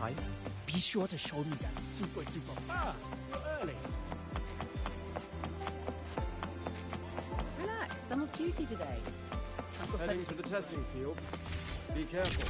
type, be sure to show me that super duper. You're early. Relax, some off duty today. Heading to the testing field. Be careful.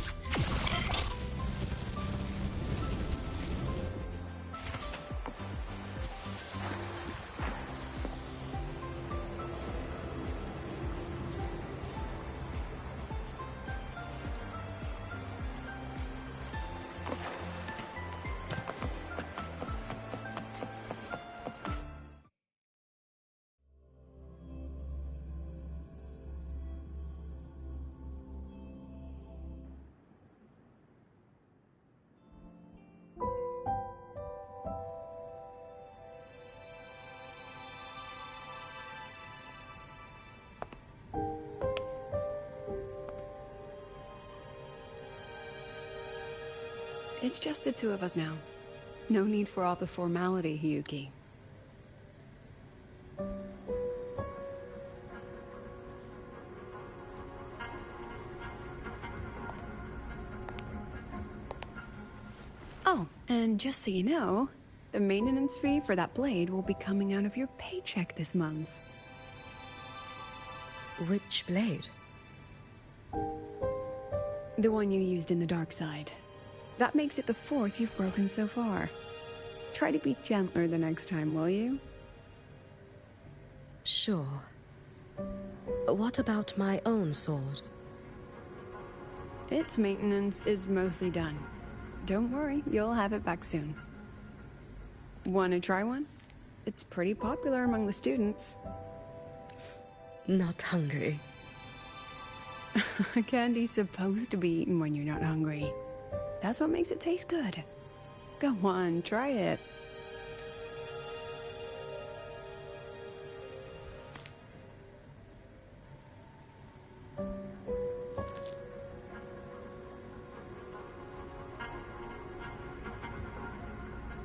It's just the two of us now. No need for all the formality, Hiyuki. Oh, and just so you know, the maintenance fee for that blade will be coming out of your paycheck this month. Which blade? The one you used in the dark side. That makes it the 4th you've broken so far. Try to be gentler the next time, will you? Sure. What about my own sword? Its maintenance is mostly done. Don't worry, you'll have it back soon. Wanna try one? It's pretty popular among the students. Not hungry. Candy's supposed to be eaten when you're not hungry. That's what makes it taste good. Go on, try it.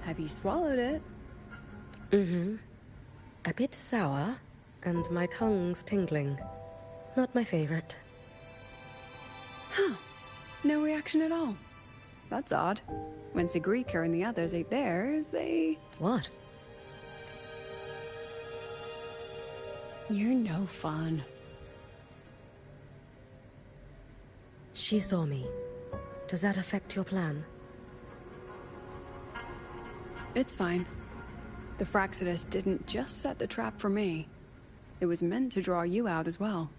Have you swallowed it? Mm-hmm. A bit sour, and my tongue's tingling. Not my favorite. Huh. No reaction at all. That's odd. When Sigrika and the others ate theirs, they... What? You're no fun. She saw me. Does that affect your plan? It's fine. The Fraxidus didn't just set the trap for me. It was meant to draw you out as well.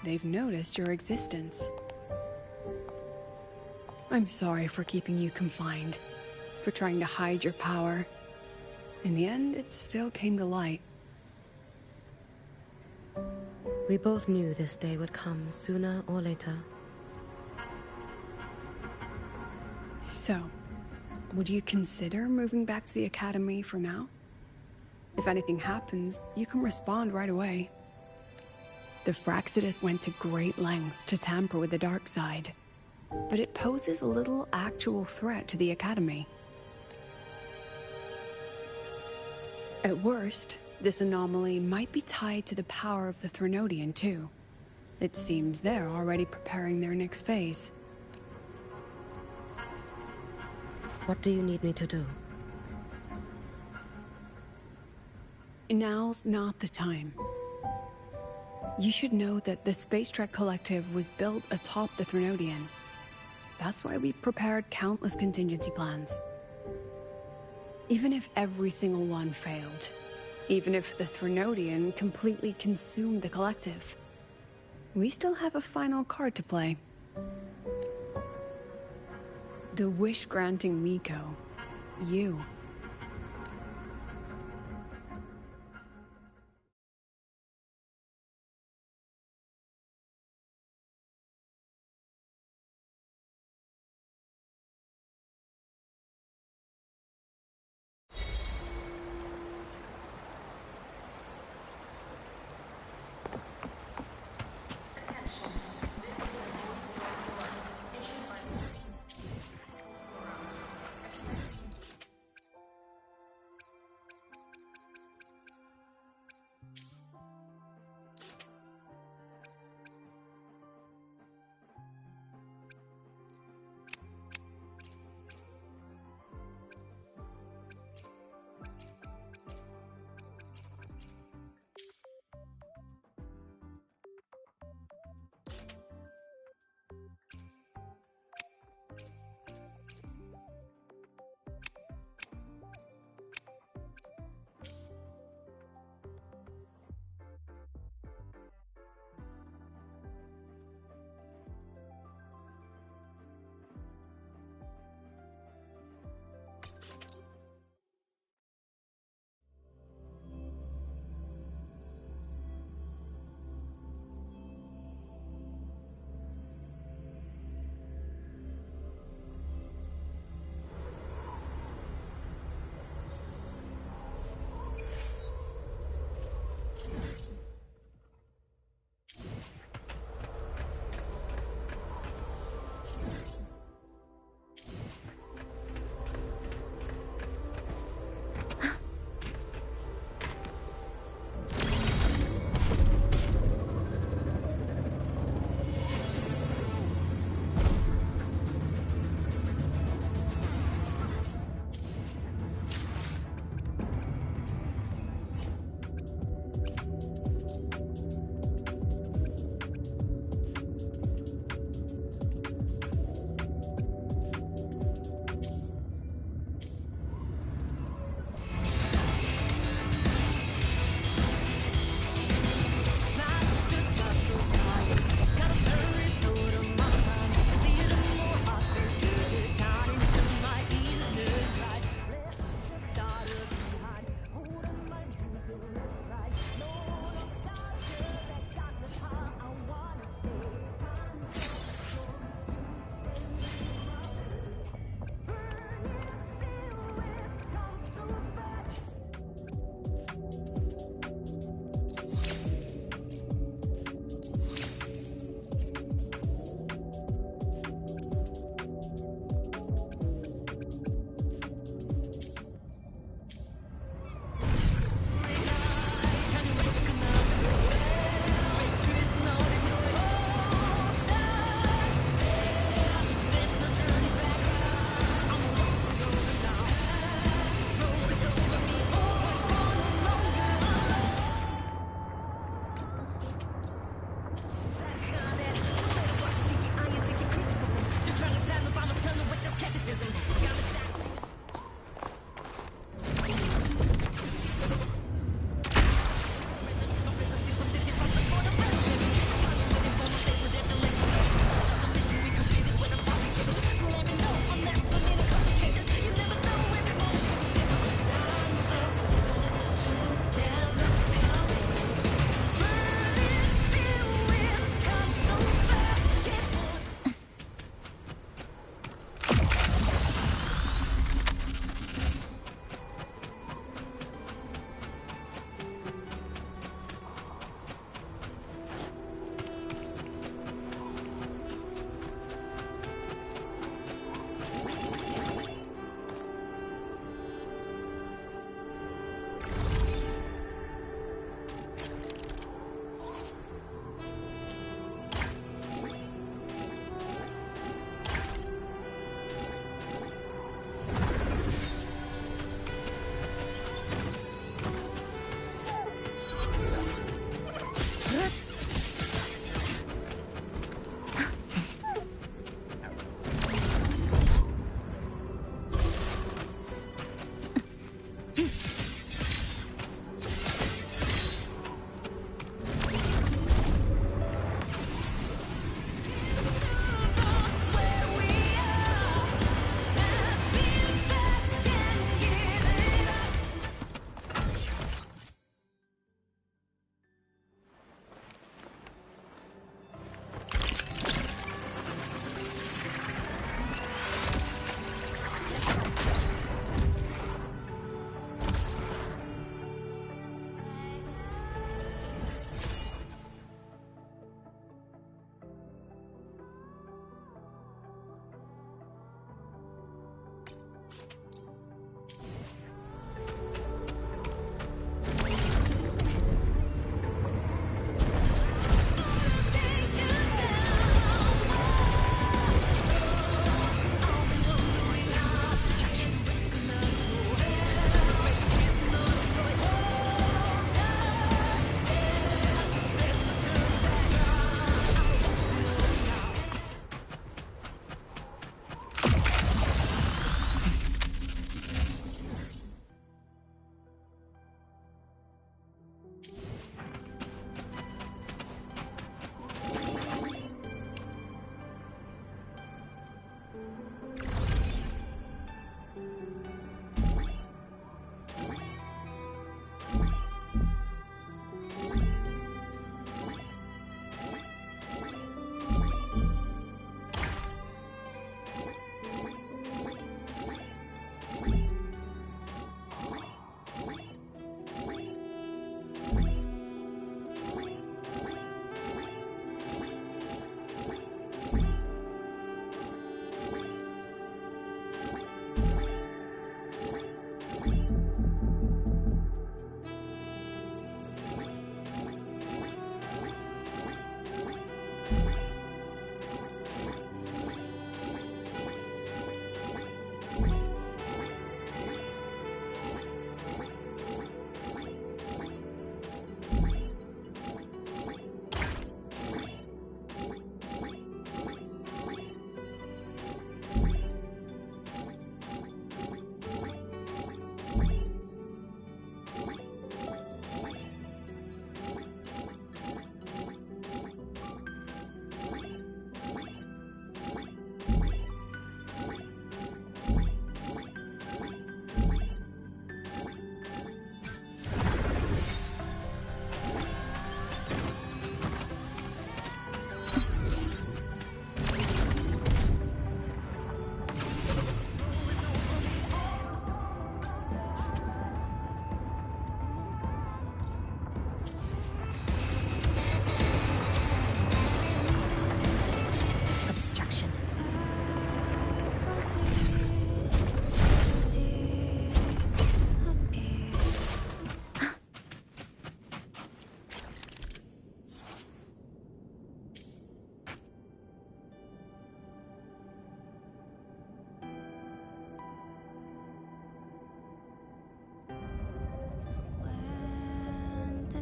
They've noticed your existence. I'm sorry for keeping you confined, for trying to hide your power. In the end, it still came to light. We both knew this day would come sooner or later. So, would you consider moving back to the academy for now? If anything happens, you can respond right away. The Fraxidus went to great lengths to tamper with the dark side, but it poses a little actual threat to the academy. At worst, this anomaly might be tied to the power of the Threnodian too. It seems they're already preparing their next phase. What do you need me to do? Now's not the time. You should know that the Space Trek Collective was built atop the Threnodian. That's why we've prepared countless contingency plans. Even if every single one failed, even if the Threnodian completely consumed the Collective, we still have a final card to play. The wish-granting Miko. You.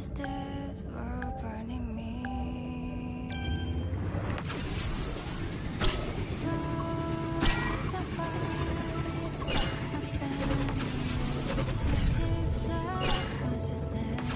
stairs were burning me. So defied, abandoned, sleepless consciousness.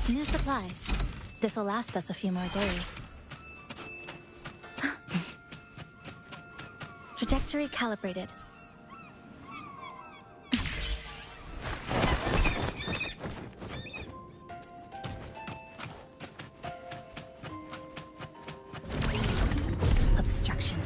New supplies. This'll last us a few more days. Trajectory calibrated. Obstruction.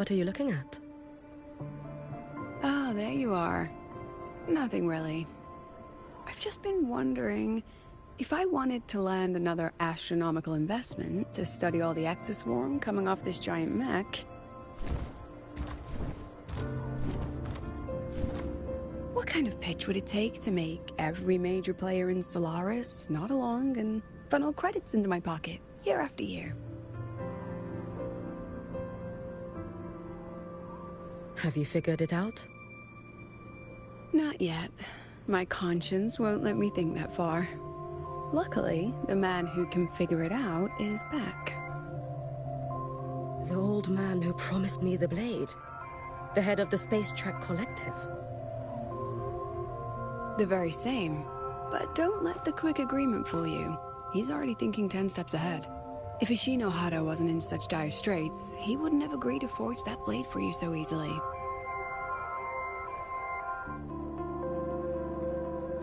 What are you looking at? Ah, there you are. Nothing really. I've just been wondering if I wanted to land another astronomical investment to study all the exoswarm coming off this giant mech. What kind of pitch would it take to make every major player in Solaris nod along and funnel credits into my pocket year after year? Have you figured it out? Not yet. My conscience won't let me think that far. Luckily, the man who can figure it out is back. The old man who promised me the blade. The head of the Space Trek Collective. The very same. But don't let the quick agreement fool you. He's already thinking 10 steps ahead. If Ishino Hado wasn't in such dire straits, he wouldn't have agreed to forge that blade for you so easily.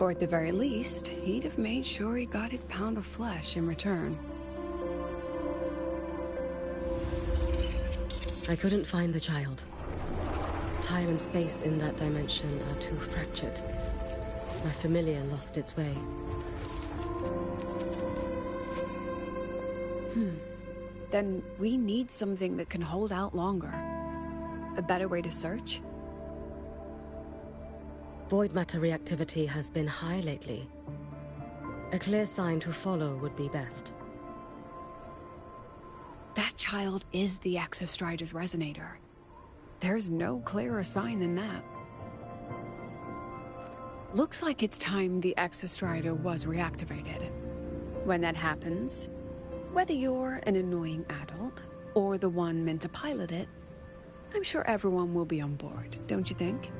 Or at the very least, he'd have made sure he got his pound of flesh in return. I couldn't find the child. Time and space in that dimension are too fractured. My familiar lost its way. Then we need something that can hold out longer. A better way to search? Void matter reactivity has been high lately. A clear sign to follow would be best. That child is the Exostrider's resonator. There's no clearer sign than that. Looks like it's time the Exostrider was reactivated. When that happens, whether you're an annoying adult or the one meant to pilot it, I'm sure everyone will be on board, don't you think?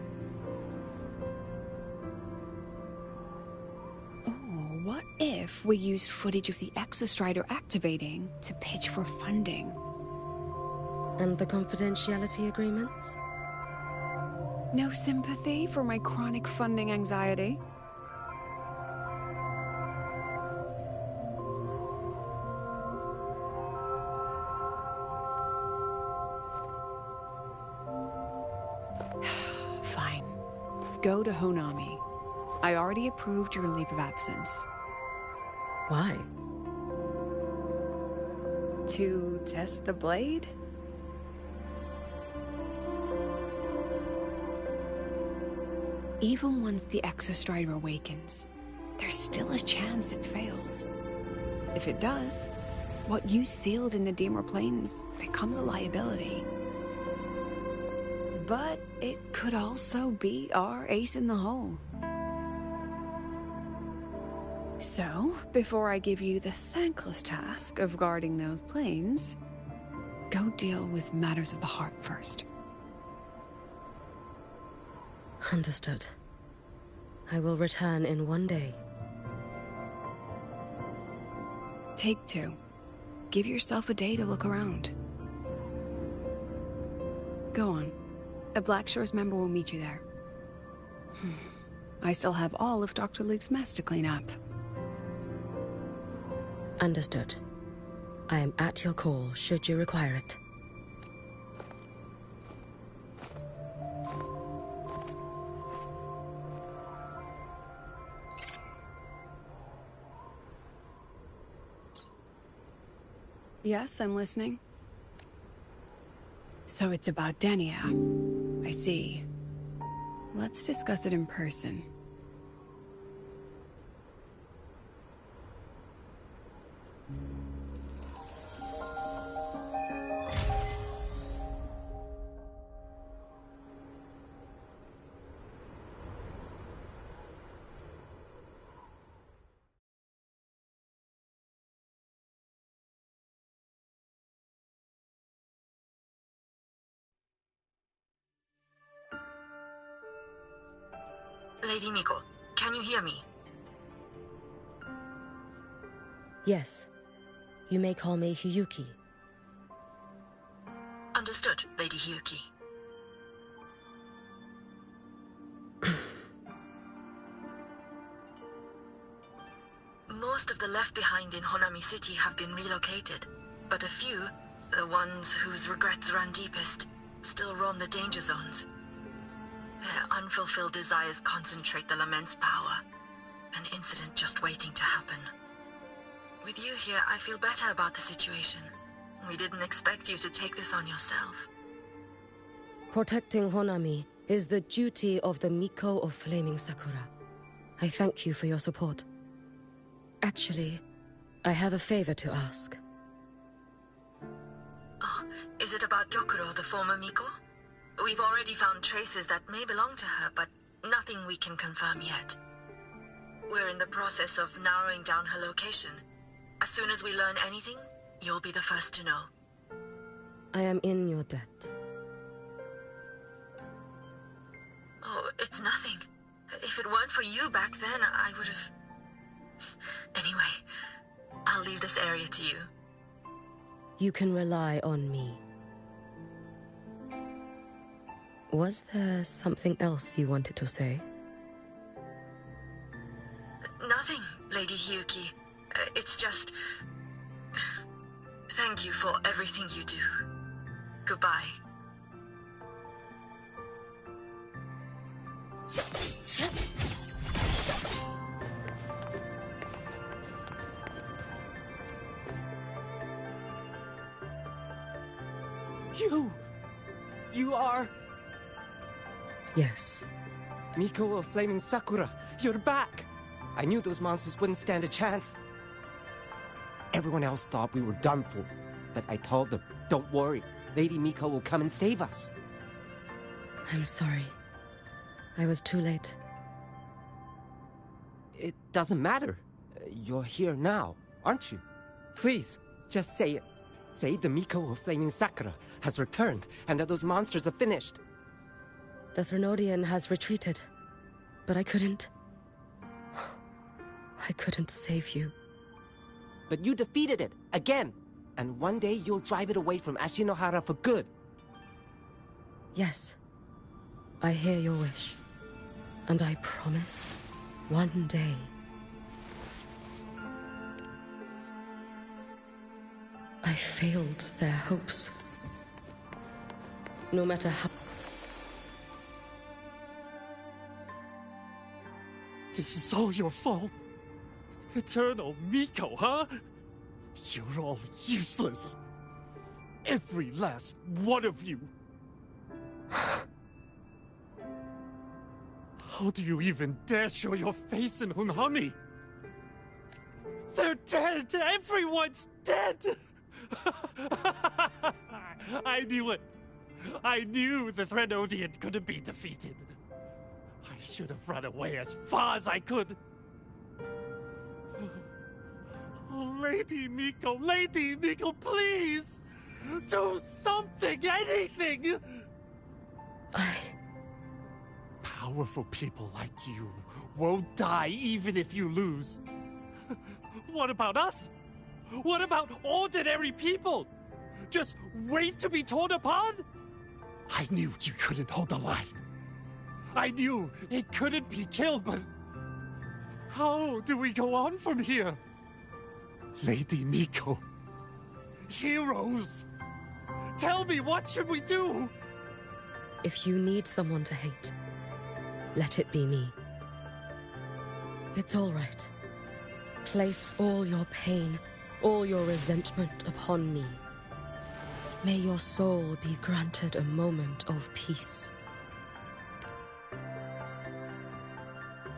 What if we used footage of the Exostrider activating to pitch for funding? And the confidentiality agreements? No sympathy for my chronic funding anxiety? Fine. Go to Honami. I already approved your leave of absence. Why? To test the blade? Even once the Exostrider awakens, there's still a chance it fails. If it does, what you sealed in the Deemer Plains becomes a liability. But it could also be our ace in the hole. So, before I give you the thankless task of guarding those planes, go deal with matters of the heart first. Understood. I will return in one day. Take 2. Give yourself a day to look around. Go on. A Black Shores member will meet you there. I still have all of Dr. Luke's mess to clean up. Understood. I am at your call, should you require it. Yes, I'm listening. So it's about Denia. I see. Let's discuss it in person. Lady Miko, can you hear me? Yes. You may call me Hiyuki. Understood, Lady Hiyuki. Most of the left behind in Honami City have been relocated, but a few, the ones whose regrets run deepest, still roam the danger zones. Their unfulfilled desires concentrate the Lament's power. An incident just waiting to happen. With you here, I feel better about the situation. We didn't expect you to take this on yourself. Protecting Honami is the duty of the Miko of Flaming Sakura. I thank you for your support. Actually, I have a favor to ask. Oh, is it about Gyokuro, the former Miko? We've already found traces that may belong to her, but nothing we can confirm yet. We're in the process of narrowing down her location. As soon as we learn anything, you'll be the first to know. I am in your debt. Oh, it's nothing. If it weren't for you back then, I would have... Anyway, I'll leave this area to you. You can rely on me. Was there something else you wanted to say? Nothing, Lady Hyuki. It's just... Thank you for everything you do. Goodbye. You are... Yes. Miko of Flaming Sakura. You're back! I knew those monsters wouldn't stand a chance. Everyone else thought we were done for, but I told them, don't worry, Lady Miko will come and save us. I'm sorry. I was too late. It doesn't matter. You're here now, aren't you? Please, just say it. Say the Miko of Flaming Sakura has returned and that those monsters are finished. The Threnodian has retreated, but I couldn't save you. But you defeated it, again! And one day you'll drive it away from Ashinohara for good. Yes, I hear your wish. And I promise, one day... I failed their hopes. No matter how... This is all your fault. Eternal Miko, huh? You're all useless. Every last one of you. How do you even dare show your face in Hunhami? They're dead! Everyone's dead! I knew it. I knew the Threnodian couldn't be defeated. I should have run away as far as I could. Oh, Lady Miko, please! Do something, anything! Powerful people like you won't die even if you lose. What about us? What about ordinary people? Just wait to be torn apart? I knew you couldn't hold the line. I knew it couldn't be killed, but... how do we go on from here? Lady Miko. Heroes! Tell me, what should we do? If you need someone to hate, let it be me. It's all right. Place all your pain, all your resentment upon me. May your soul be granted a moment of peace.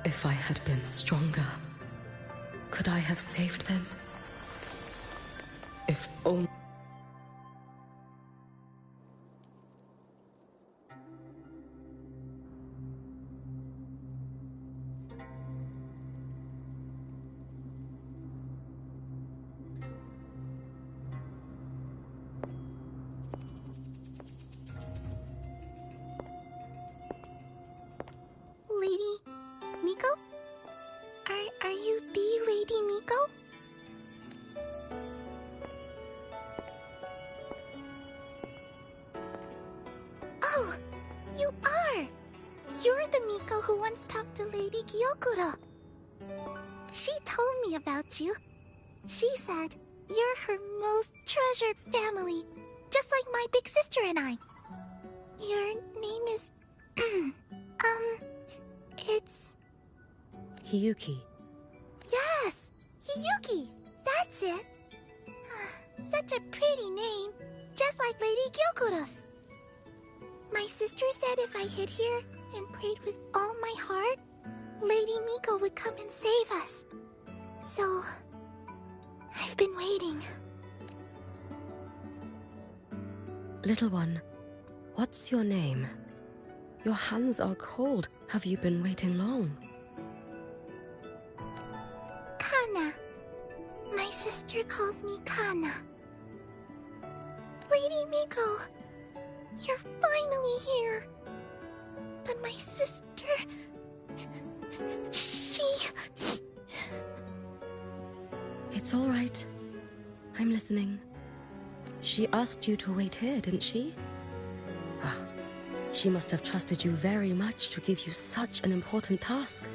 If I had been stronger, could I have saved them? If only... Lady Miko? Are you the Lady Miko? Oh, you are! You're the Miko who once talked to Lady Gyokuro. She told me about you. She said you're her most treasured family, just like my big sister and I. Your name is... it's... Hiyuki. Yes! Hiyuki! That's it! Such a pretty name, just like Lady Gyokuro's. My sister said if I hid here and prayed with all my heart, Lady Miko would come and save us. So, I've been waiting. Little one, what's your name? Your hands are cold. Have you been waiting long? Kana. My sister calls me Kana. Lady Miko, you're finally here. But my sister... she... It's all right. I'm listening. She asked you to wait here, didn't she? Ah, she must have trusted you very much to give you such an important task.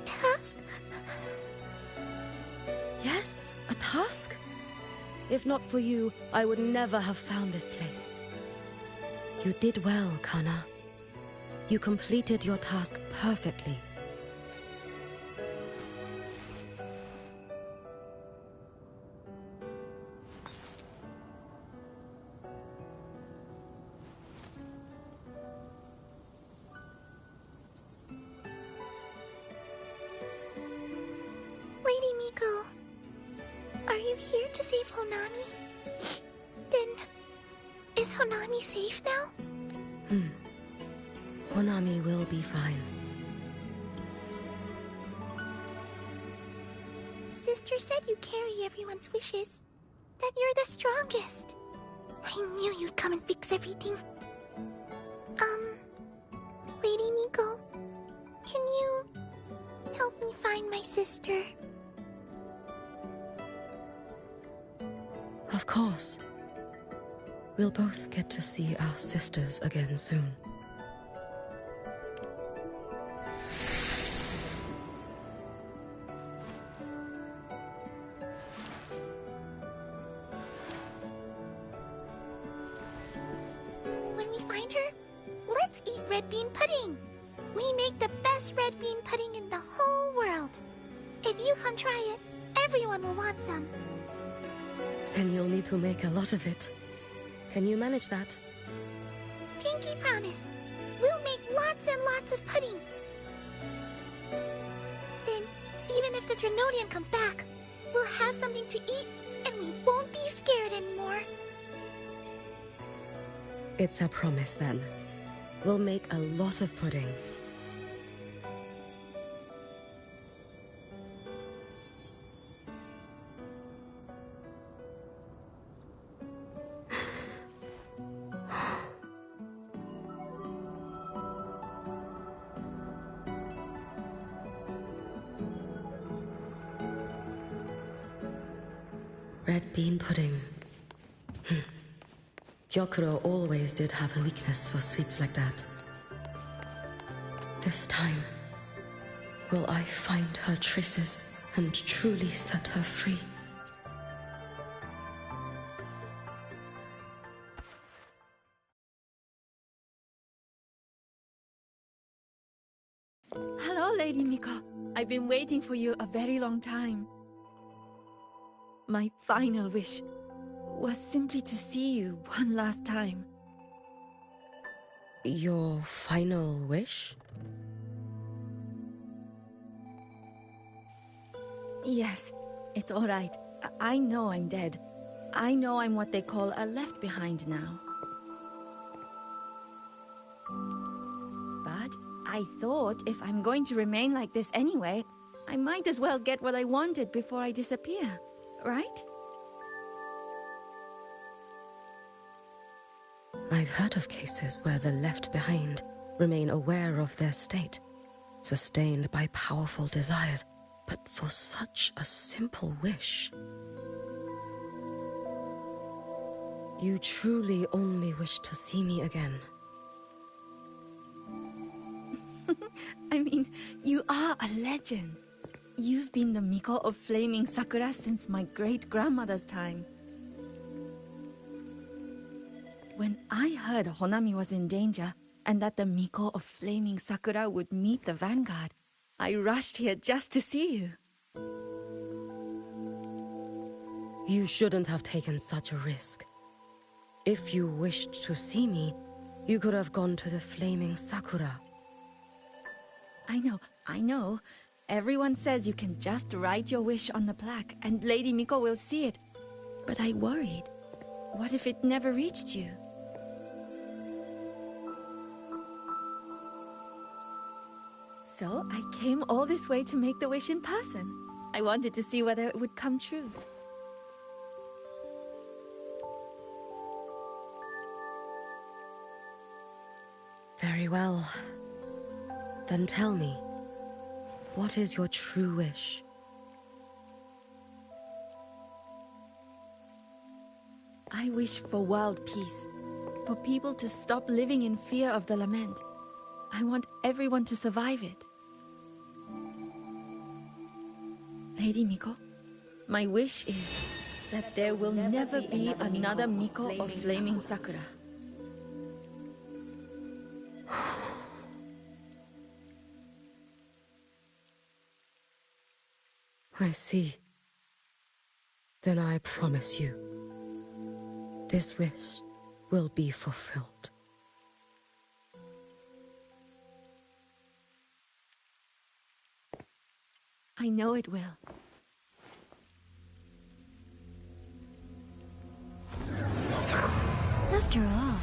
Task? Yes, a task. If not for you, I would never have found this place. You did well, Kana. You completed your task perfectly. Lady Miko, are you here to save Honami? Then, is Honami safe now? Honami will be fine. Sister said you carry everyone's wishes. That you're the strongest. I knew you'd come and fix everything. Lady Miko, can you help me find my sister? Of course. We'll both get to see our sisters again soon. When we find her, let's eat red bean pudding. We make the best red bean pudding in the whole world. If you come try it, everyone will want some. Then you'll need to make a lot of it. Can you manage that? Pinky promise. We'll make lots and lots of pudding. Then, even if the Trinodian comes back, we'll have something to eat and we won't be scared anymore. It's a promise then. We'll make a lot of pudding. Red bean pudding. Gyokuro always did have a weakness for sweets like that. This time, will I find her traces and truly set her free? Hello, Lady Miko. I've been waiting for you a very long time. My final wish was simply to see you one last time. Your final wish? Yes, it's all right. I know I'm dead. I know I'm what they call a left behind now. But I thought if I'm going to remain like this anyway, I might as well get what I wanted before I disappear, right? I've heard of cases where the left behind remain aware of their state, sustained by powerful desires, but for such a simple wish. You truly only wish to see me again. I mean, you are a legend. You've been the Miko of Flaming Sakura since my great-grandmother's time. When I heard Honami was in danger and that the Miko of Flaming Sakura would meet the Vanguard, I rushed here just to see you. You shouldn't have taken such a risk. If you wished to see me, you could have gone to the Flaming Sakura. I know. Everyone says you can just write your wish on the plaque and Lady Miko will see it. But I worried. What if it never reached you? So I came all this way to make the wish in person. I wanted to see whether it would come true. Very well. Then tell me, what is your true wish? I wish for world peace, for people to stop living in fear of the lament. I want everyone to survive it. Lady Miko, my wish is that there will never be another Miko of Flaming Sakura. I see. Then I promise you, this wish will be fulfilled. I know it will. After all,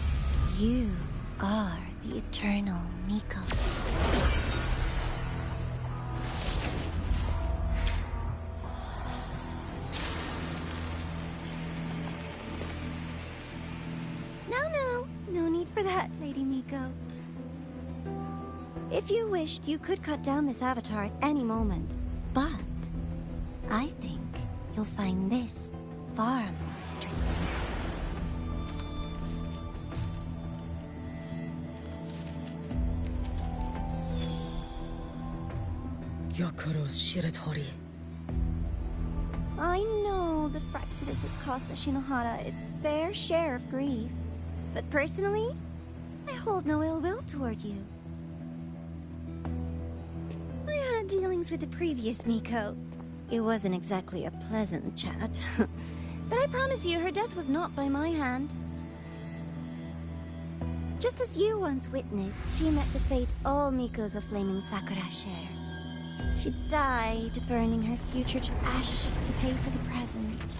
you are the eternal Miko. No need for that, Lady Miko. If you wished, you could cut down this avatar at any moment. But I think you'll find this far more interesting. Gyokuro's Shiratori. I know the Fractidus has cost Ashinohara its fair share of grief. But personally, I hold no ill will toward you. I had dealings with the previous Miko. It wasn't exactly a pleasant chat. But I promise you, her death was not by my hand. Just as you once witnessed, she met the fate all Mikos of Flaming Sakura share. She died, burning her future to ash to pay for the present.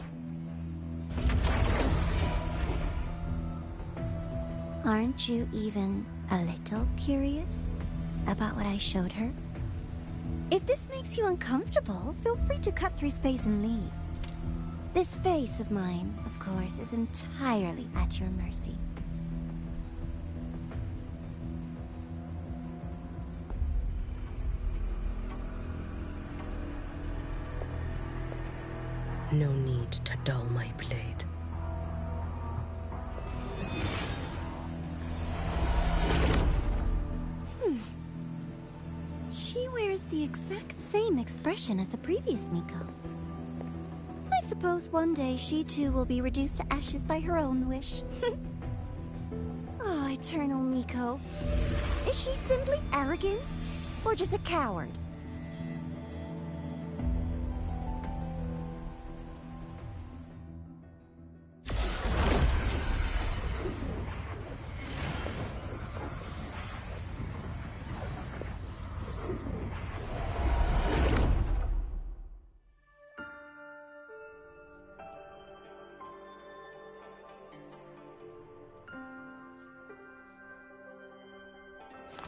Aren't you even a little curious about what I showed her? If this makes you uncomfortable, feel free to cut through space and leave. This face of mine, of course, is entirely at your mercy. No need to dull my blade. She wears the exact same expression as the previous Miko. I suppose one day she too will be reduced to ashes by her own wish. Oh, eternal Miko. Is she simply arrogant? Or just a coward?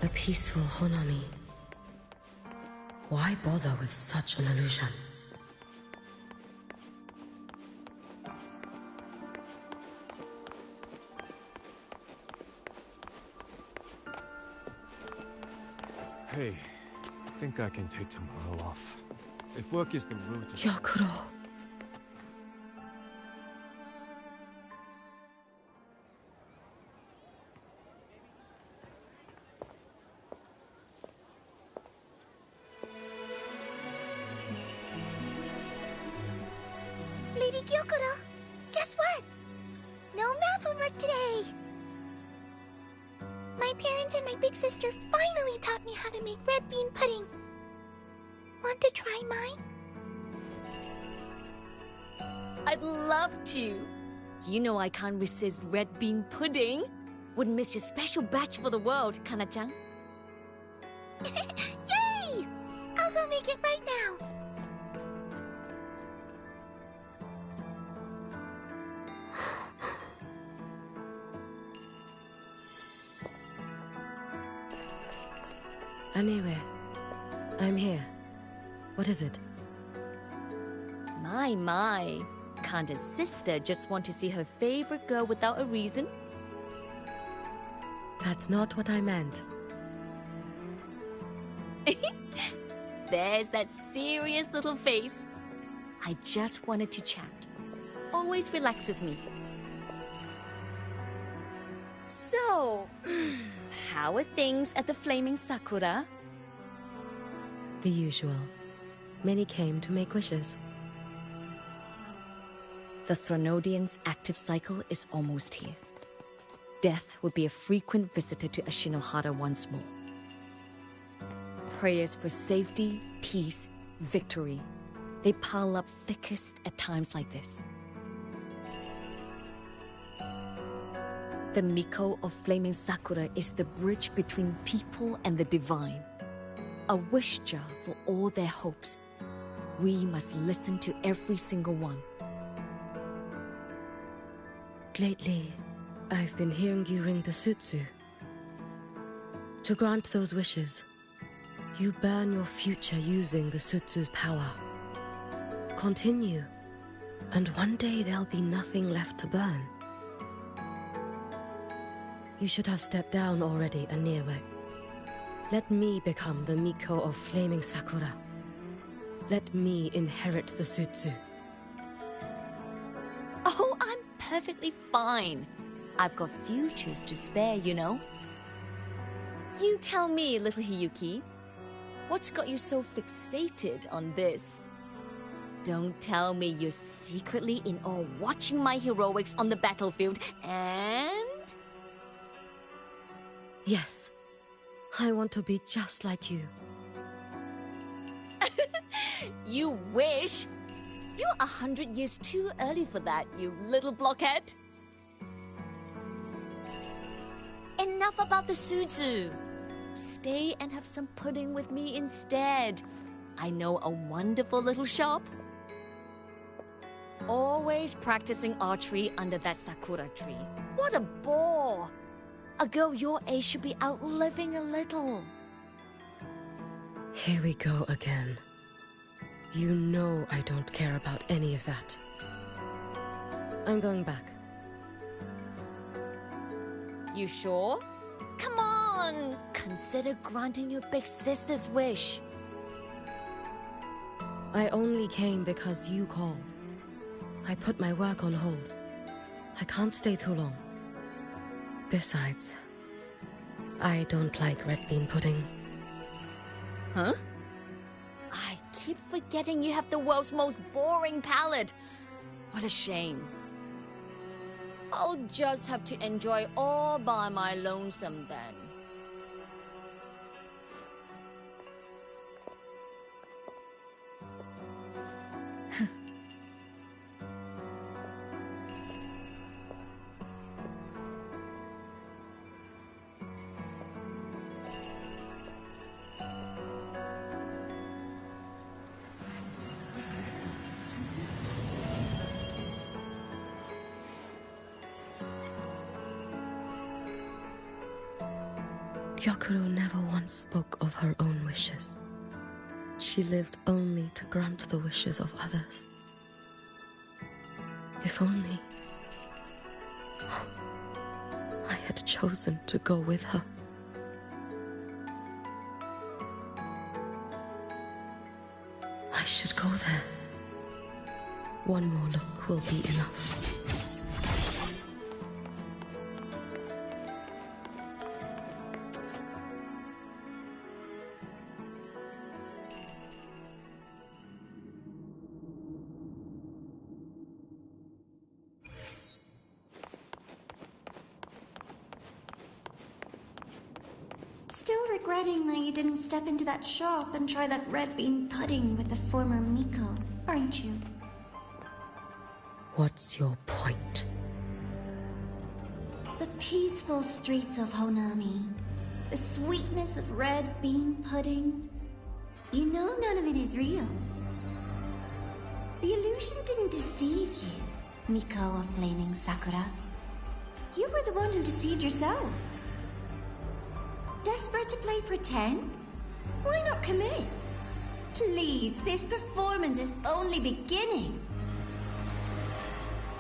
A peaceful Honami. Why bother with such an illusion? Hey, I think I can take tomorrow off. If work is the root of... Gyokuro. Lady Gyokuro, guess what? No math homework today. parents and my big sister finally taught me how to make red bean pudding. Want to try mine? I'd love to. You know I can't resist red bean pudding. Wouldn't miss your special batch for the world, Kana-chan. Yay! I'll go make it right now. Anyway, I'm here. What is it? My. Can't a sister just want to see her favorite girl without a reason? That's not what I meant. There's that serious little face. I just wanted to chat. Always relaxes me. So, how are things at the Flaming Sakura? The usual. Many came to make wishes. The Thronodian's active cycle is almost here. Death would be a frequent visitor to Ashinohara once more. Prayers for safety, peace, victory. They pile up thickest at times like this. The Miko of Flaming Sakura is the bridge between people and the divine. A wish jar for all their hopes. We must listen to every single one. Lately, I've been hearing you ring the sutsu. To grant those wishes, you burn your future using the sutsu's power. Continue, and one day there'll be nothing left to burn. You should have stepped down already, Aniewe. Let me become the Miko of Flaming Sakura. Let me inherit the sutsu. Oh, I'm perfectly fine. I've got futures to spare, you know. You tell me, little Hiyuki, what's got you so fixated on this? Don't tell me you're secretly in awe watching my heroics on the battlefield and... Yes, I want to be just like you. You wish? You're 100 years too early for that, you little blockhead. Enough about the sutsu. Stay and have some pudding with me instead. I know a wonderful little shop. Always practicing archery under that sakura tree. What a bore! A girl your age should be out living a little. Here we go again. You know I don't care about any of that. I'm going back. You sure? Come on! Consider granting your big sister's wish. I only came because you called. I put my work on hold. I can't stay too long. Besides, I don't like red bean pudding. Huh? I keep forgetting you have the world's most boring palate. What a shame. I'll just have to enjoy all by my lonesome then. Gyokuro never once spoke of her own wishes. She lived only to grant the wishes of others. If only I had chosen to go with her. I should go there. One more look will be enough. Still regretting that you didn't step into that shop and try that red bean pudding with the former Miko, aren't you? What's your point? The peaceful streets of Honami. The sweetness of red bean pudding. You know none of it is real. The illusion didn't deceive you, Miko of Flaming Sakura. You were the one who deceived yourself. Desperate to play pretend? Why not commit? Please, this performance is only beginning.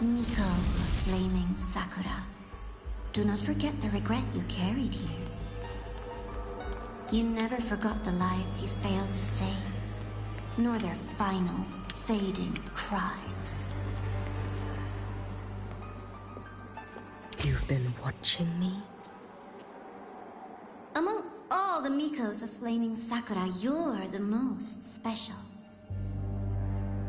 Miko of Flaming Sakura. Do not forget the regret you carried here. You never forgot the lives you failed to save, nor their final, fading cries. You've been watching me? Among all the Mikos of Flaming Sakura, you're the most special.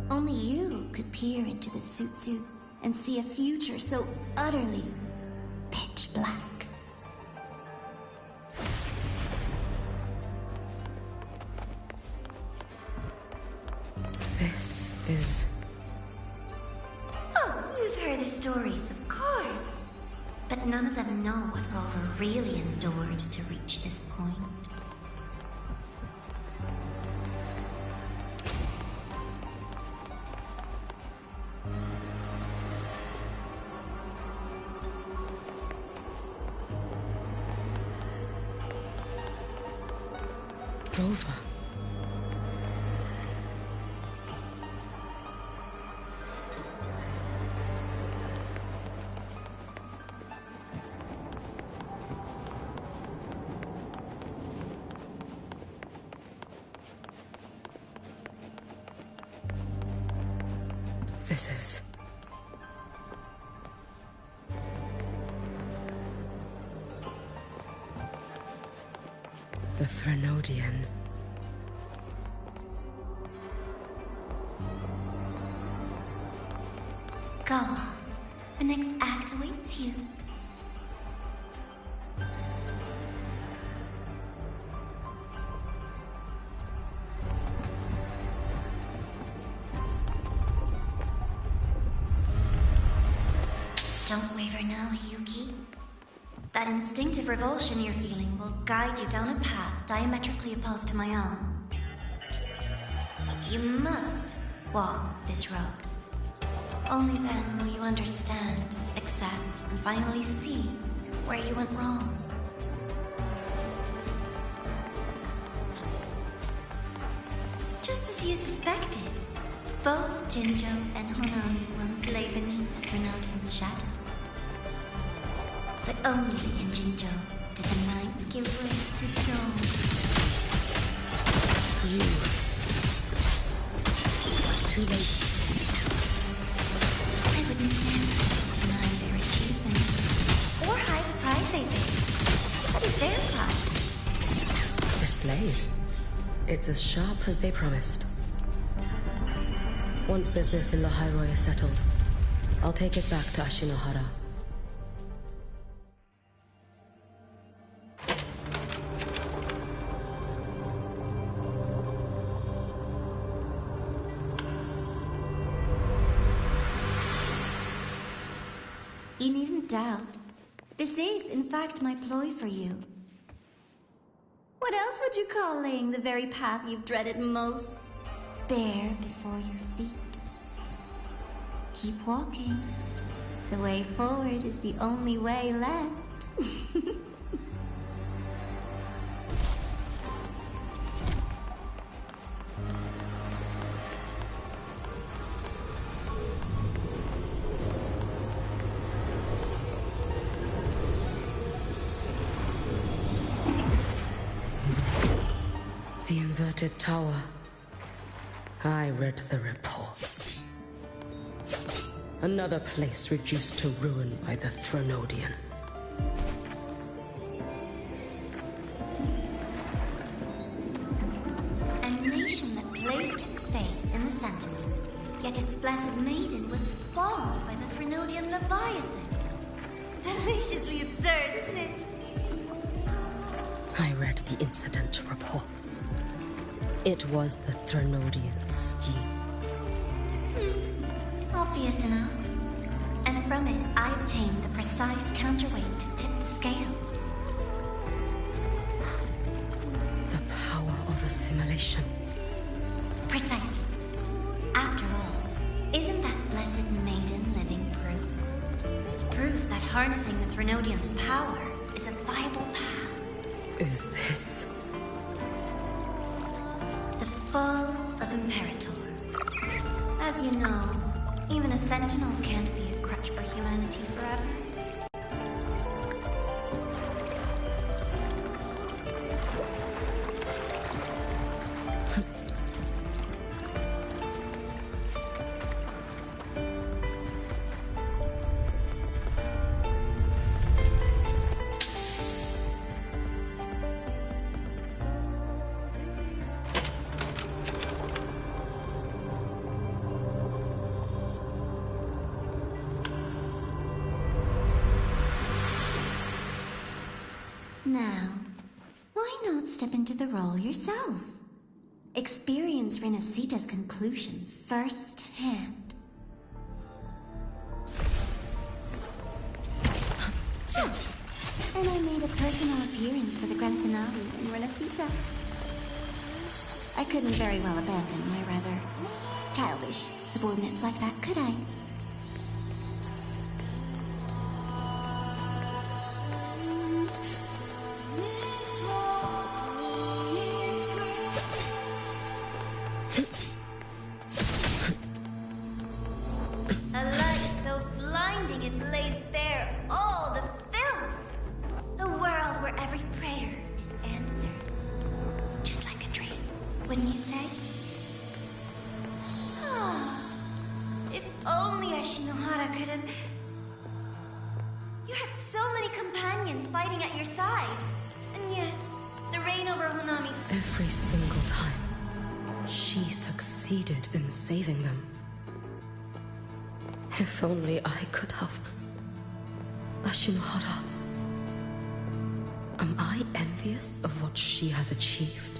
Only you could peer into the Sutsu and see a future so utterly pitch black. This is... Oh, you've heard the stories, of course. But none of them know what Rover really endured to reach this point. Rover. This is... the Threnodian. Go on. The next act awaits you. Don't waver now, Hiyuki. That instinctive revulsion you're feeling will guide you down a path diametrically opposed to my own. You must walk this road. Only then will you understand, accept, and finally see where you went wrong. Just as you suspected, both Jinjo and Honami once lay beneath the Threnodian's shadow. But only in Jinjo did the night give way to dawn. You... too late. I would never deny their achievement, or hide the prize they paid. What is their prize? This blade. It's as sharp as they promised. Once business in Lahairoi is settled, I'll take it back to Ashinohara. You needn't doubt. This is, in fact, my ploy for you. What else would you call laying the very path you've dreaded most bare before your feet? Keep walking. The way forward is the only way left. The inverted tower. I read the reports. Another place reduced to ruin by the Threnodian. A nation that placed its faith in the Sentinel, yet its blessed maiden was spawned by the Threnodian Leviathan. Deliciously absurd, isn't it? I read the incident reports. It was the Threnodian scheme. Obvious enough. And from it, I obtained the precise counterweight to tip the scales. The power of assimilation. Precisely. After all, isn't that blessed maiden living proof? Proof that harnessing the Threnodian's power is a viable path. Is this The fall of Imperator. As you know, even a sentinel can't be a crutch for humanity forever. Now, why not step into the role yourself? Experience Renacita's conclusion firsthand. And I made a personal appearance for the grand finale in Renacita. I couldn't very well abandon my rather childish subordinates like that, could I? A light so blinding it lays bare all the film. A world where every prayer is answered. Just like a dream, wouldn't you say? If only Ashinohara could have... You had so many companions fighting at your side. And yet, the reign over Hunami's... every single time she succeeded in saving them? If only I could have. Ashinohara. Am I envious of what she has achieved?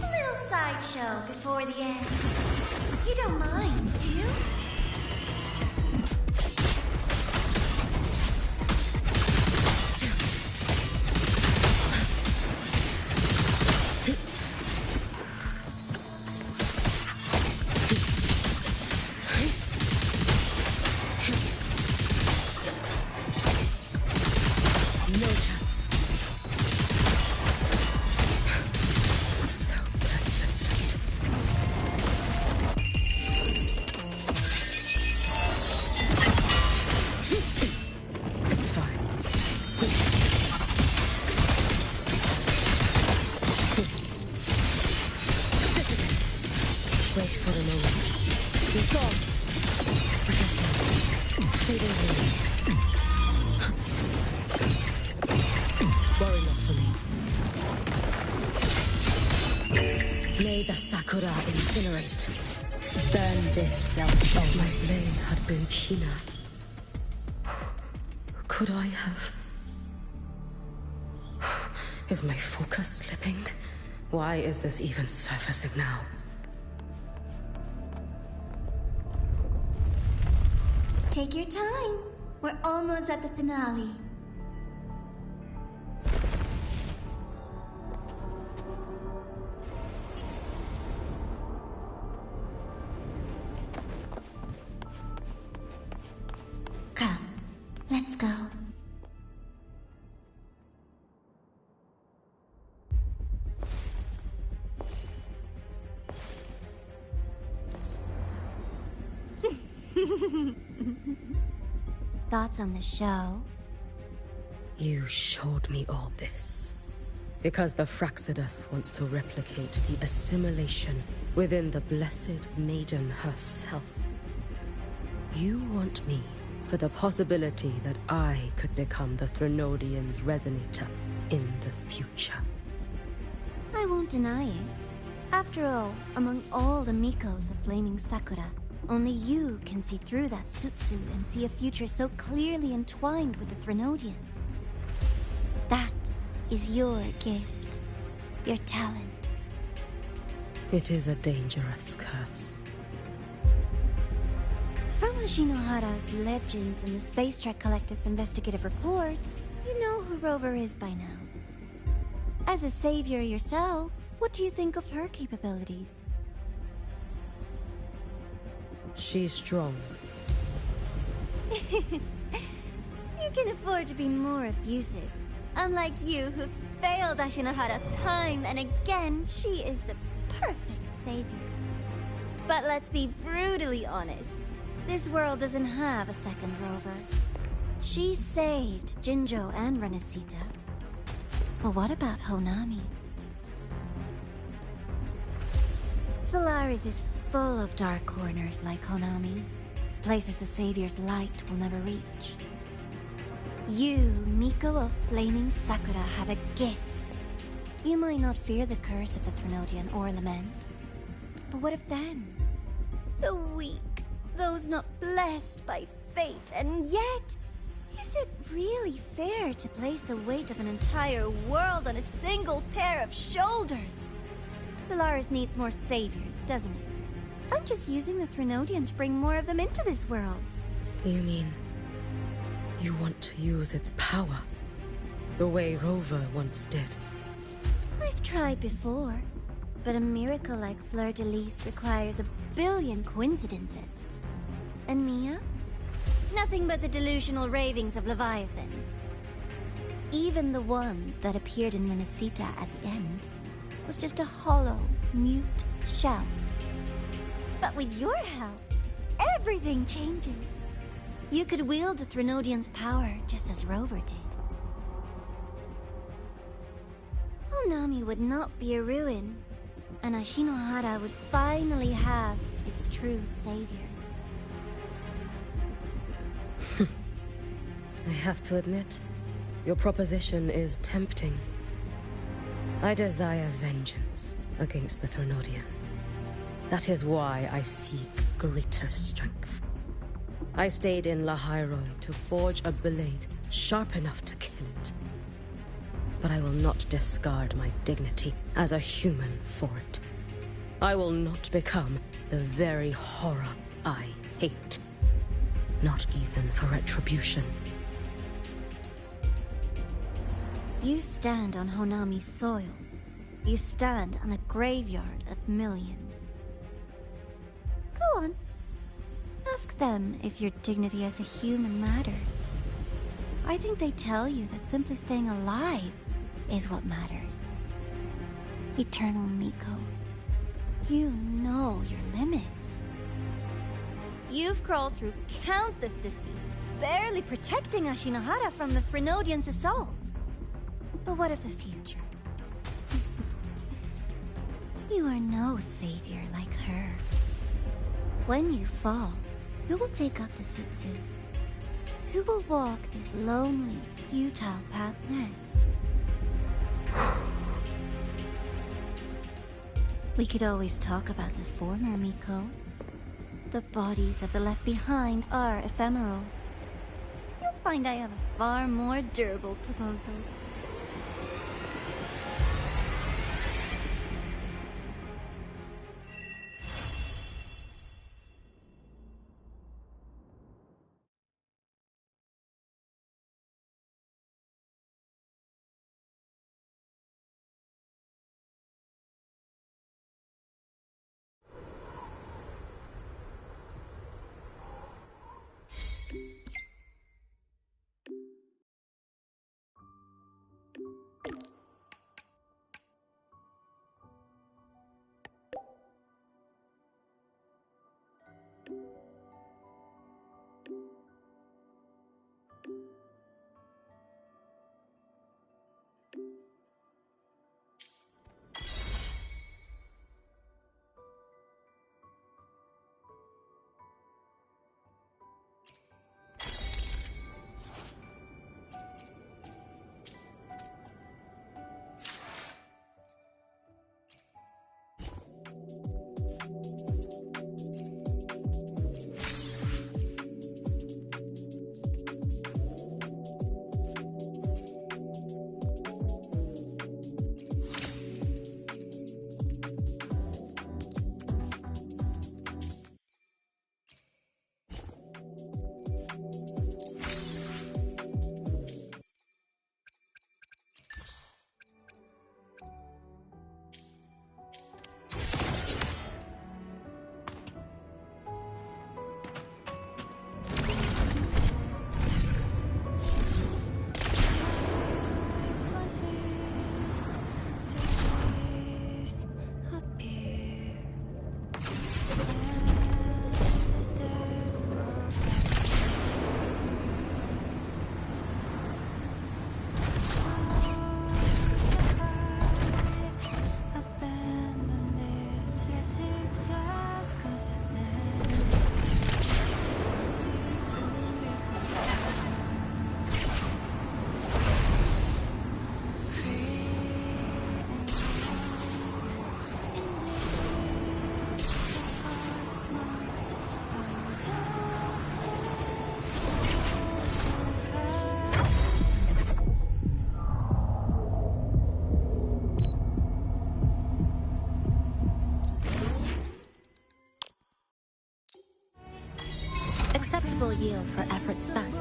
Little sideshow before the end. You don't mind, do you? No chance. So persistent. It's fine. Wait for the moment. You're gone. Fading away. Worry not for me. May the Sakura incinerate. Burn this self-bomb. My blade had been keener. Could I have... Is my focus slipping? Why is this even surfacing now? Take your time. We're almost at the finale. Come, let's go. Thoughts on the show? You showed me all this because the Fraxidus wants to replicate the assimilation within the Blessed Maiden herself. You want me for the possibility that I could become the Threnodian's resonator in the future. I won't deny it. After all, among all the Mikos of Flaming Sakura, only you can see through that Sutsu and see a future so clearly entwined with the Threnodians. That is your gift, your talent. It is a dangerous curse. From Ashinohara's legends and the Space Trek Collective's investigative reports, you know who Rover is by now. As a savior yourself, what do you think of her capabilities? She's strong. You can afford to be more effusive. Unlike you, who failed Ashinohara time and again, she is the perfect savior. But let's be brutally honest. This world doesn't have a second Rover. She saved Jinjo and Renesita. But what about Honami? Solaris is full of dark corners like Honami. Places the Savior's light will never reach. You, Miko of Flaming Sakura, have a gift. You might not fear the curse of the Threnodian or lament. But what of them? The weak, those not blessed by fate, and yet, is it really fair to place the weight of an entire world on a single pair of shoulders? Solaris needs more saviors, doesn't it? I'm just using the Threnodian to bring more of them into this world. You mean you want to use its power the way Rover once did? I've tried before, but a miracle like Fleur-de-Lis requires a billion coincidences. And Mia? Nothing but the delusional ravings of Leviathan. Even the one that appeared in Renesita at the end was just a hollow, mute shell. But with your help, everything changes. You could wield the Threnodian's power just as Rover did. Honami would not be a ruin, and Ashinohara would finally have its true savior. I have to admit, your proposition is tempting. I desire vengeance against the Threnodian. That is why I seek greater strength. I stayed in Lahairoi to forge a blade sharp enough to kill it. But I will not discard my dignity as a human for it. I will not become the very horror I hate. Not even for retribution. You stand on Honami's soil. You stand on a graveyard of millions. Go on. Ask them if your dignity as a human matters. I think they tell you that simply staying alive is what matters. Eternal Miko, you know your limits. You've crawled through countless defeats, barely protecting Ashinohara from the Threnodian's assault. But what of the future? You are no savior like her. When you fall, who will take up the Sutsu? Who will walk this lonely, futile path next? We could always talk about the former Miko. The bodies of the left behind are ephemeral. You'll find I have a far more durable proposal. Acceptable yield for effort spent.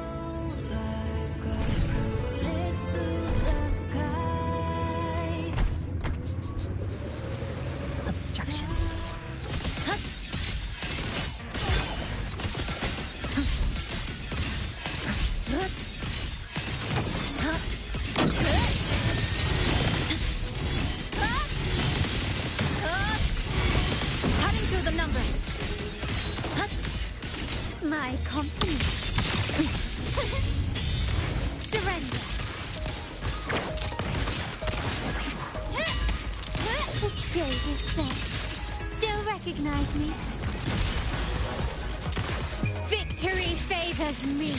Obstruction. Cutting through the numbers. My company. Surrender. The stage is set. Still recognize me? Victory favors me.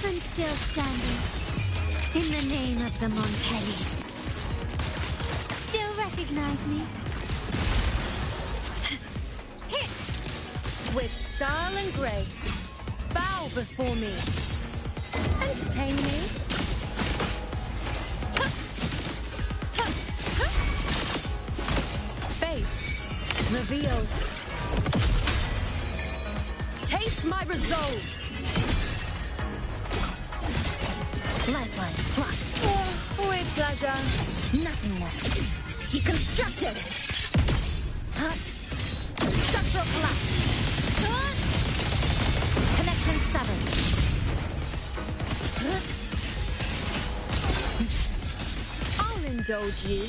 I'm still standing. In the name of the Montellis. Still recognize me? With style and grace, bow before me. Entertain me. Fate revealed. Taste my resolve. Lifeline, flop. With pleasure. Nothingness. Deconstructed. Structural collapse. Connection severed. I'll indulge you.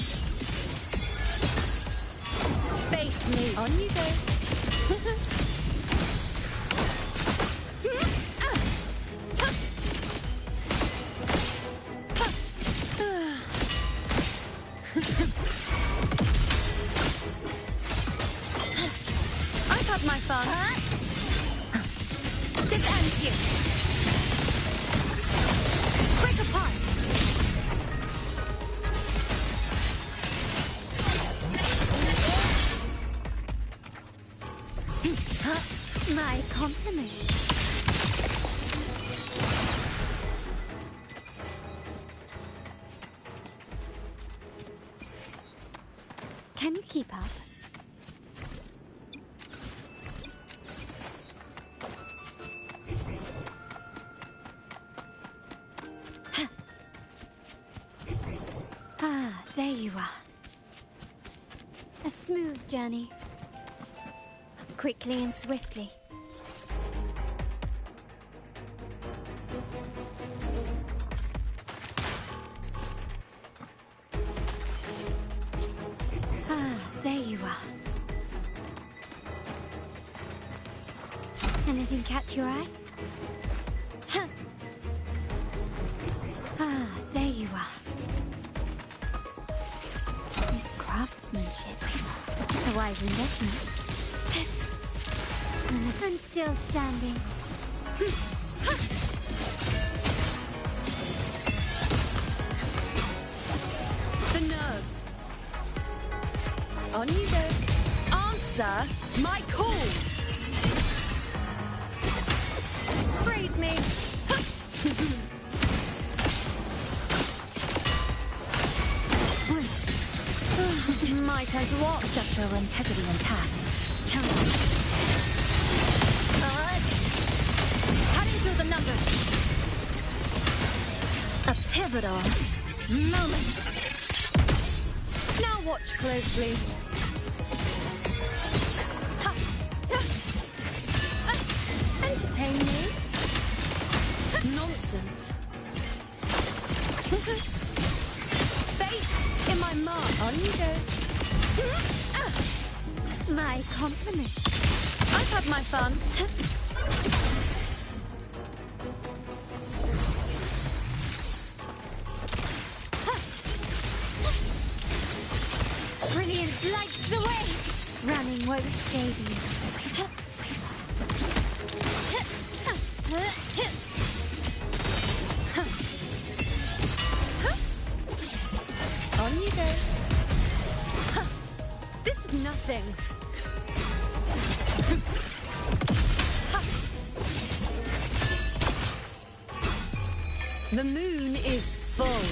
Face me. On you go. I've had my fun. This ends here. Break apart. My compliment. Can you keep up? Ah, there you are. A smooth journey. Quickly and swiftly. Ah, there you are. Anything catch your eye? Huh. Ah, there you are. This craftsmanship. A wise investment. I'm still standing. The nerves. On you go. Answer my call. Praise me. My turn to walk. Structural integrity intact. Come on. Cutting through the numbers. A pivotal moment. Now watch closely. Entertain me. Nonsense. Fate in my mark. On you go. My compliment. I've had my fun. Brilliance lights the way. Running won't save you. On you go. This is nothing. The moon is full.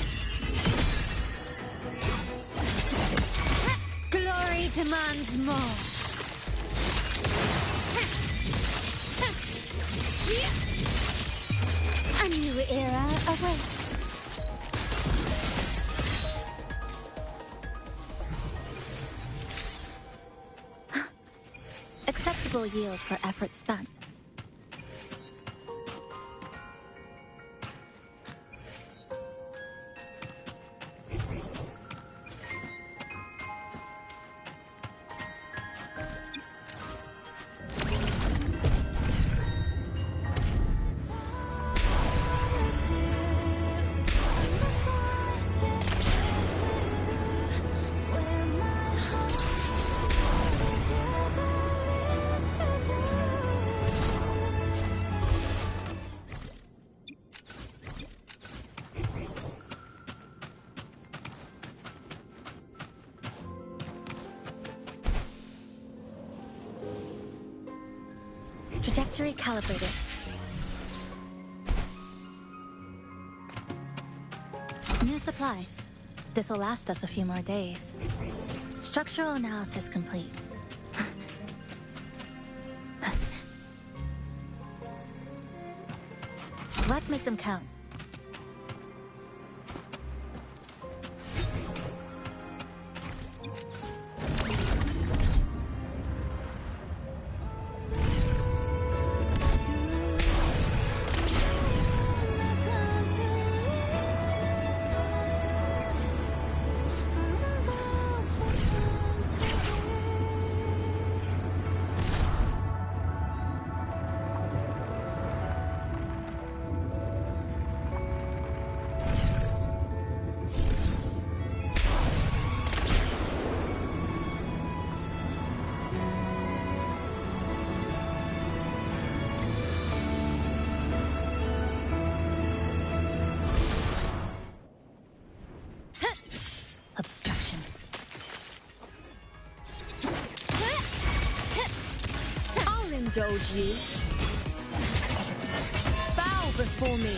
Glory demands more. A new era awaits. Acceptable yield for effort spent. Trajectory calibrated. New supplies. This'll last us a few more days. Structural analysis complete. Let's make them count. Obstruction. I'll indulge you. Bow before me.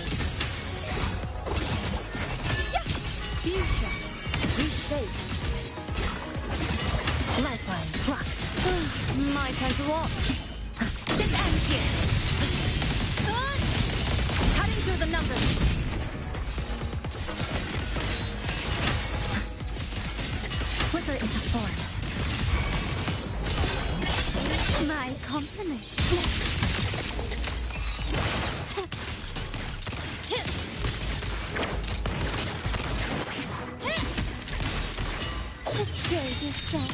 Future. Reshape. Lifeline block. My turn to walk. This ends here. Cutting through the numbers. Flicker into form. My compliment. The stage is set.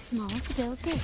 Small to build big.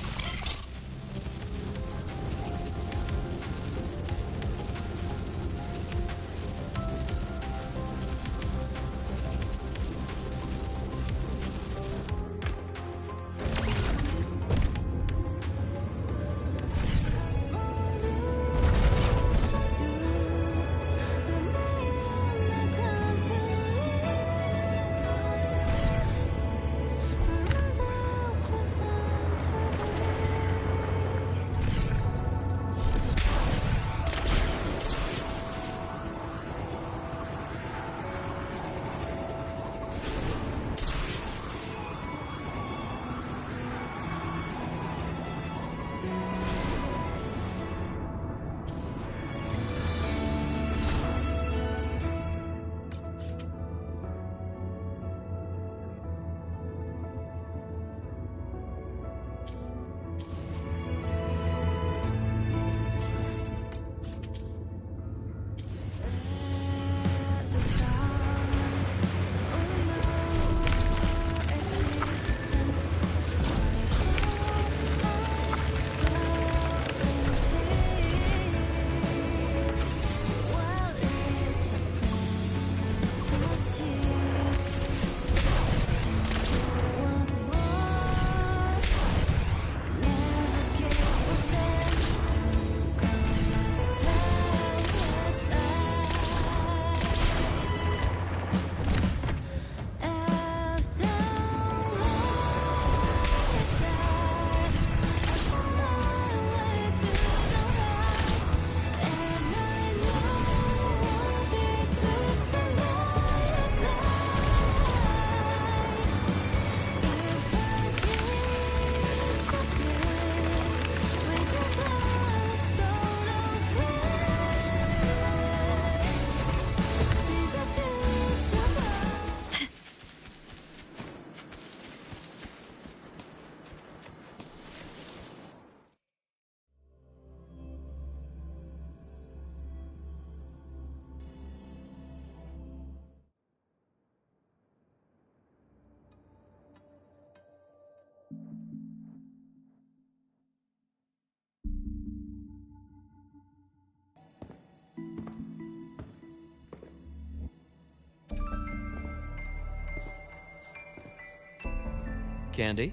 Candy?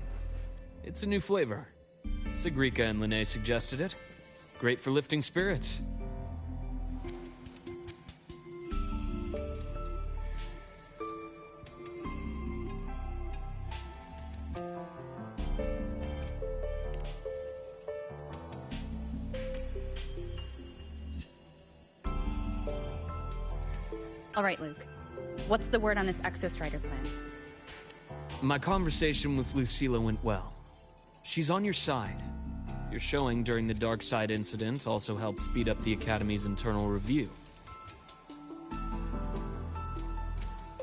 It's a new flavor. Sigrika and Linnae suggested it. Great for lifting spirits. All right, Luke. What's the word on this Exostrider plan? My conversation with Lucilla went well. She's on your side. Your showing during the Dark Side incident also helped speed up the Academy's internal review.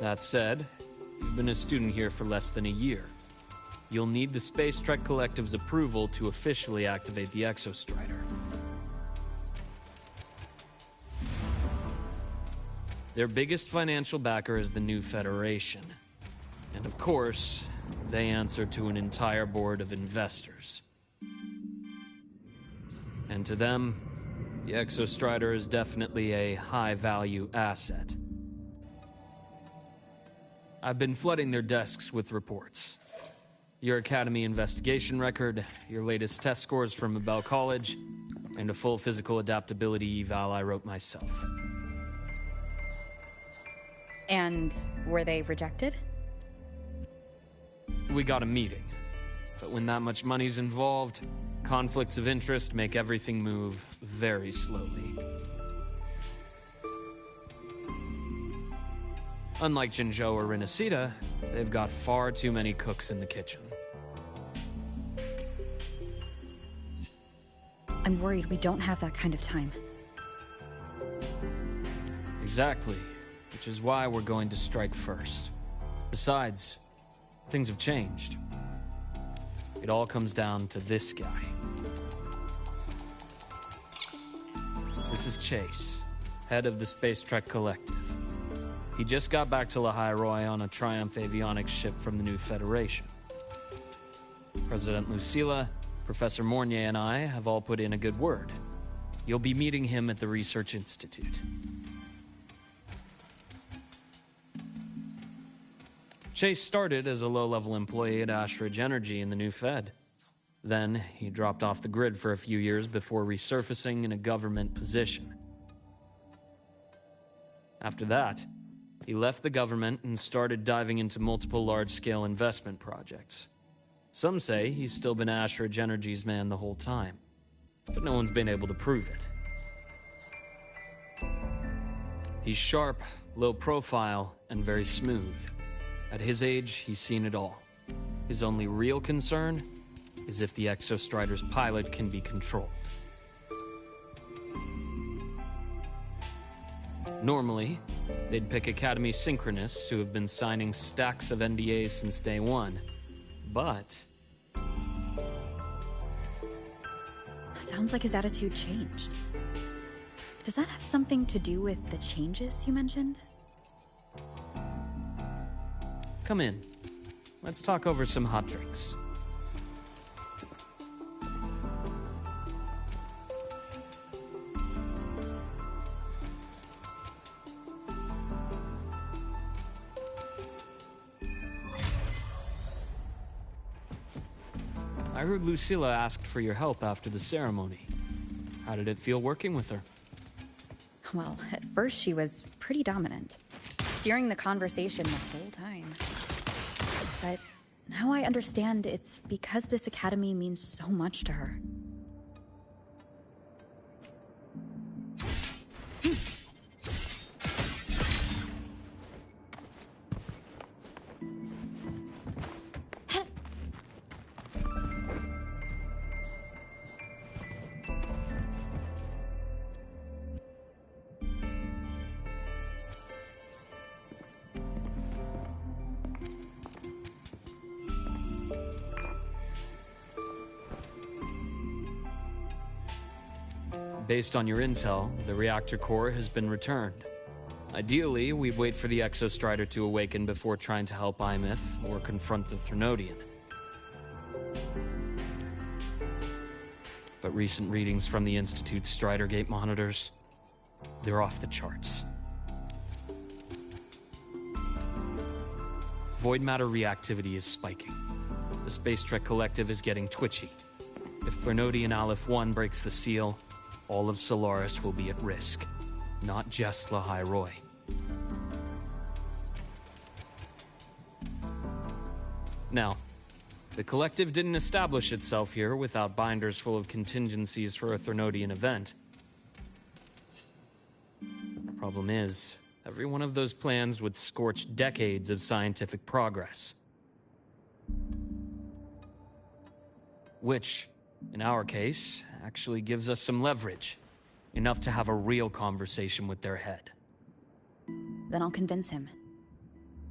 That said, you've been a student here for less than a year. You'll need the Space Trek Collective's approval to officially activate the Exostrider. Their biggest financial backer is the New Federation. And of course, they answer to an entire board of investors. And to them, the Exostrider is definitely a high-value asset. I've been flooding their desks with reports. Your Academy investigation record, your latest test scores from Abel College, and a full physical adaptability eval I wrote myself. And were they rejected? We got a meeting. But when that much money's involved, conflicts of interest make everything move very slowly. Unlike Jinzhou or Rinasita, they've got far too many cooks in the kitchen. I'm worried we don't have that kind of time. Exactly, which is why we're going to strike first. Besides, things have changed. It all comes down to this guy. This is Chase, head of the Space Trek Collective. He just got back to Lahai Roi on a Triumph avionics ship from the New Federation. President Lucilla, Professor Mornier, and I have all put in a good word. You'll be meeting him at the Research Institute. Chase started as a low-level employee at Ashridge Energy in the new Fed. Then, he dropped off the grid for a few years before resurfacing in a government position. After that, he left the government and started diving into multiple large-scale investment projects. Some say he's still been Ashridge Energy's man the whole time, but no one's been able to prove it. He's sharp, low profile, and very smooth. At his age, he's seen it all. His only real concern is if the Exostrider's pilot can be controlled. Normally, they'd pick Academy Synchronists who have been signing stacks of NDAs since day one, but... Sounds like his attitude changed. Does that have something to do with the changes you mentioned? Come in. Let's talk over some hot drinks. I heard Lucilla asked for your help after the ceremony. How did it feel working with her? Well, at first she was pretty dominant, steering the conversation the whole time. But now I understand it's because this academy means so much to her. Based on your intel, the reactor core has been returned. Ideally, we'd wait for the Exostrider to awaken before trying to help Imyth or confront the Threnodian. But recent readings from the Institute's Strider Gate monitors, they're off the charts. Void matter reactivity is spiking. The Space Trek Collective is getting twitchy. If Threnodian Aleph 1 breaks the seal, all of Solaris will be at risk, not just Lahai Roy. Now, the Collective didn't establish itself here without binders full of contingencies for a Threnodian event. Problem is, every one of those plans would scorch decades of scientific progress. Which, in our case, actually gives us some leverage. Enough to have a real conversation with their head. Then I'll convince him.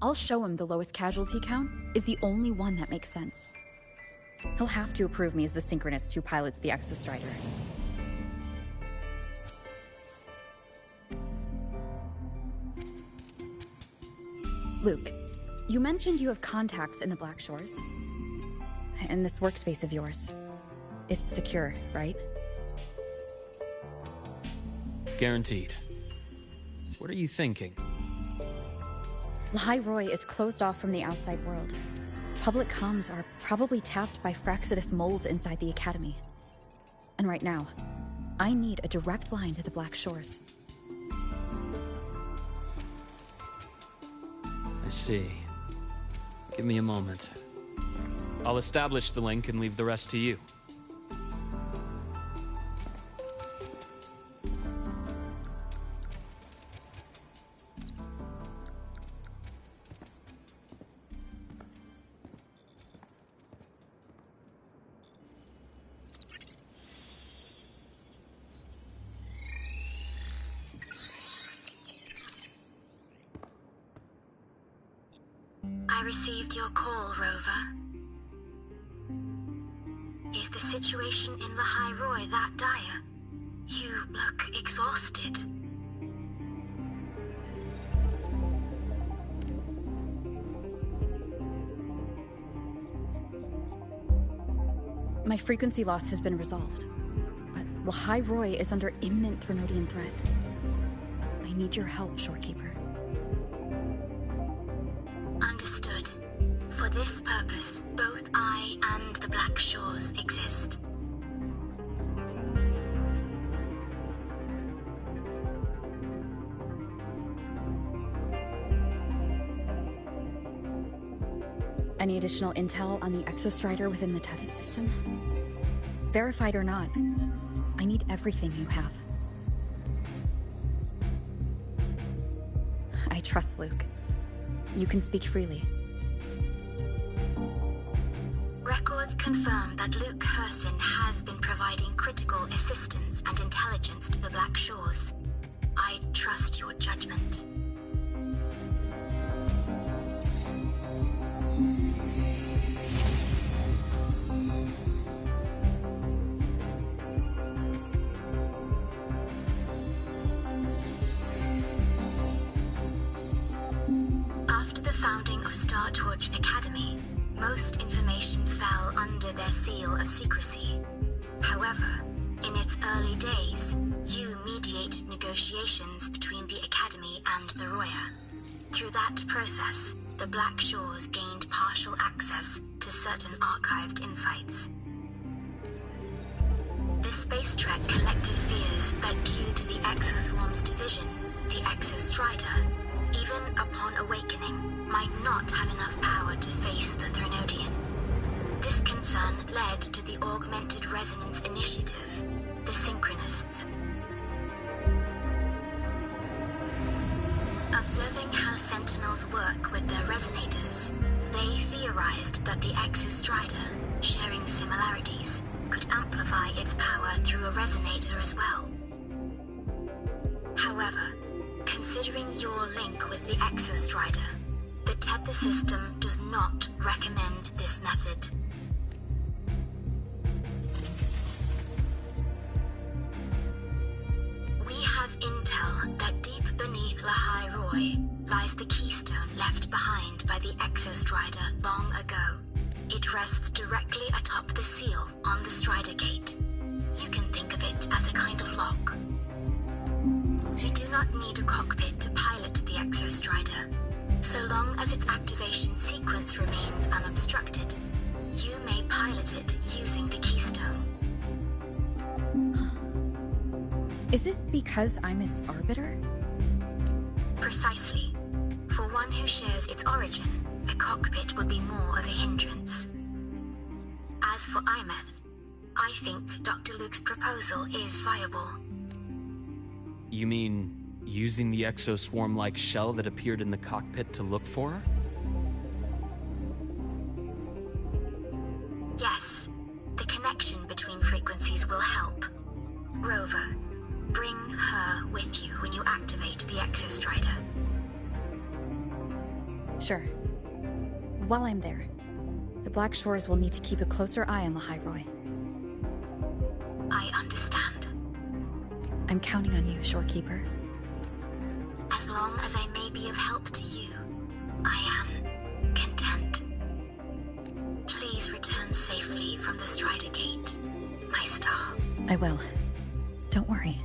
I'll show him the lowest casualty count is the only one that makes sense. He'll have to approve me as the Synchronist who pilots the Exostrider. Luke, you mentioned you have contacts in the Black Shores. And this workspace of yours. It's secure, right? Guaranteed. What are you thinking? Lahai Roy is closed off from the outside world. Public comms are probably tapped by Fraxidus moles inside the Academy. And right now, I need a direct line to the Black Shores. I see. Give me a moment. I'll establish the link and leave the rest to you. I received your call, Rover. Is the situation in Lahai Roy that dire? You look exhausted. My frequency loss has been resolved. But Lahai Roy is under imminent Threnodian threat. I need your help, Shorekeeper. Understood. For this purpose, both I and the Black Shores exist. Any additional intel on the Exostrider within the Tethys system? Verified or not, I need everything you have. I trust Luke. You can speak freely. Records confirm that Luke Herson has been providing critical assistance and intelligence to the Black Shores. I trust your judgment. After the founding of Star Torch Academy, most information fell under their seal of secrecy. However, in its early days, you mediated negotiations between the Academy and the Roya. Through that process, the Black Shores gained partial access to certain archived insights. The Space Trek Collective fears that due to the Exoswarm's division, the Exostrider, even upon awakening, might not have enough power to face the Threnodian. This concern led to the Augmented Resonance Initiative, the Synchronists. Observing how Sentinels work with their resonators, they theorized that the Exostrider, sharing similarities, could amplify its power through a resonator as well. However, considering your link with the Exostrider, the Tether system does not recommend this method. We have intel that deep beneath Lahai Roy lies the keystone left behind by the Exostrider long ago. It rests directly atop the seal on the Strider Gate. You can think of it as a kind of lock. You do not need a cockpit to pilot the Exostrider. So long as its activation sequence remains unobstructed, you may pilot it using the keystone. Is it because I'm its arbiter? Precisely. For one who shares its origin, a cockpit would be more of a hindrance. As for Imeth, I think Dr. Luke's proposal is viable. You mean using the exoswarm-like shell that appeared in the cockpit to look for her? Yes. The connection between frequencies will help. Rover, bring her with you when you activate the Exostrider. Sure. While I'm there, the Black Shores will need to keep a closer eye on Lahai Roy. I understand. I'm counting on you, Shorekeeper. As long as I may be of help to you, I am content. Please return safely from the Strider Gate, my star. I will. Don't worry.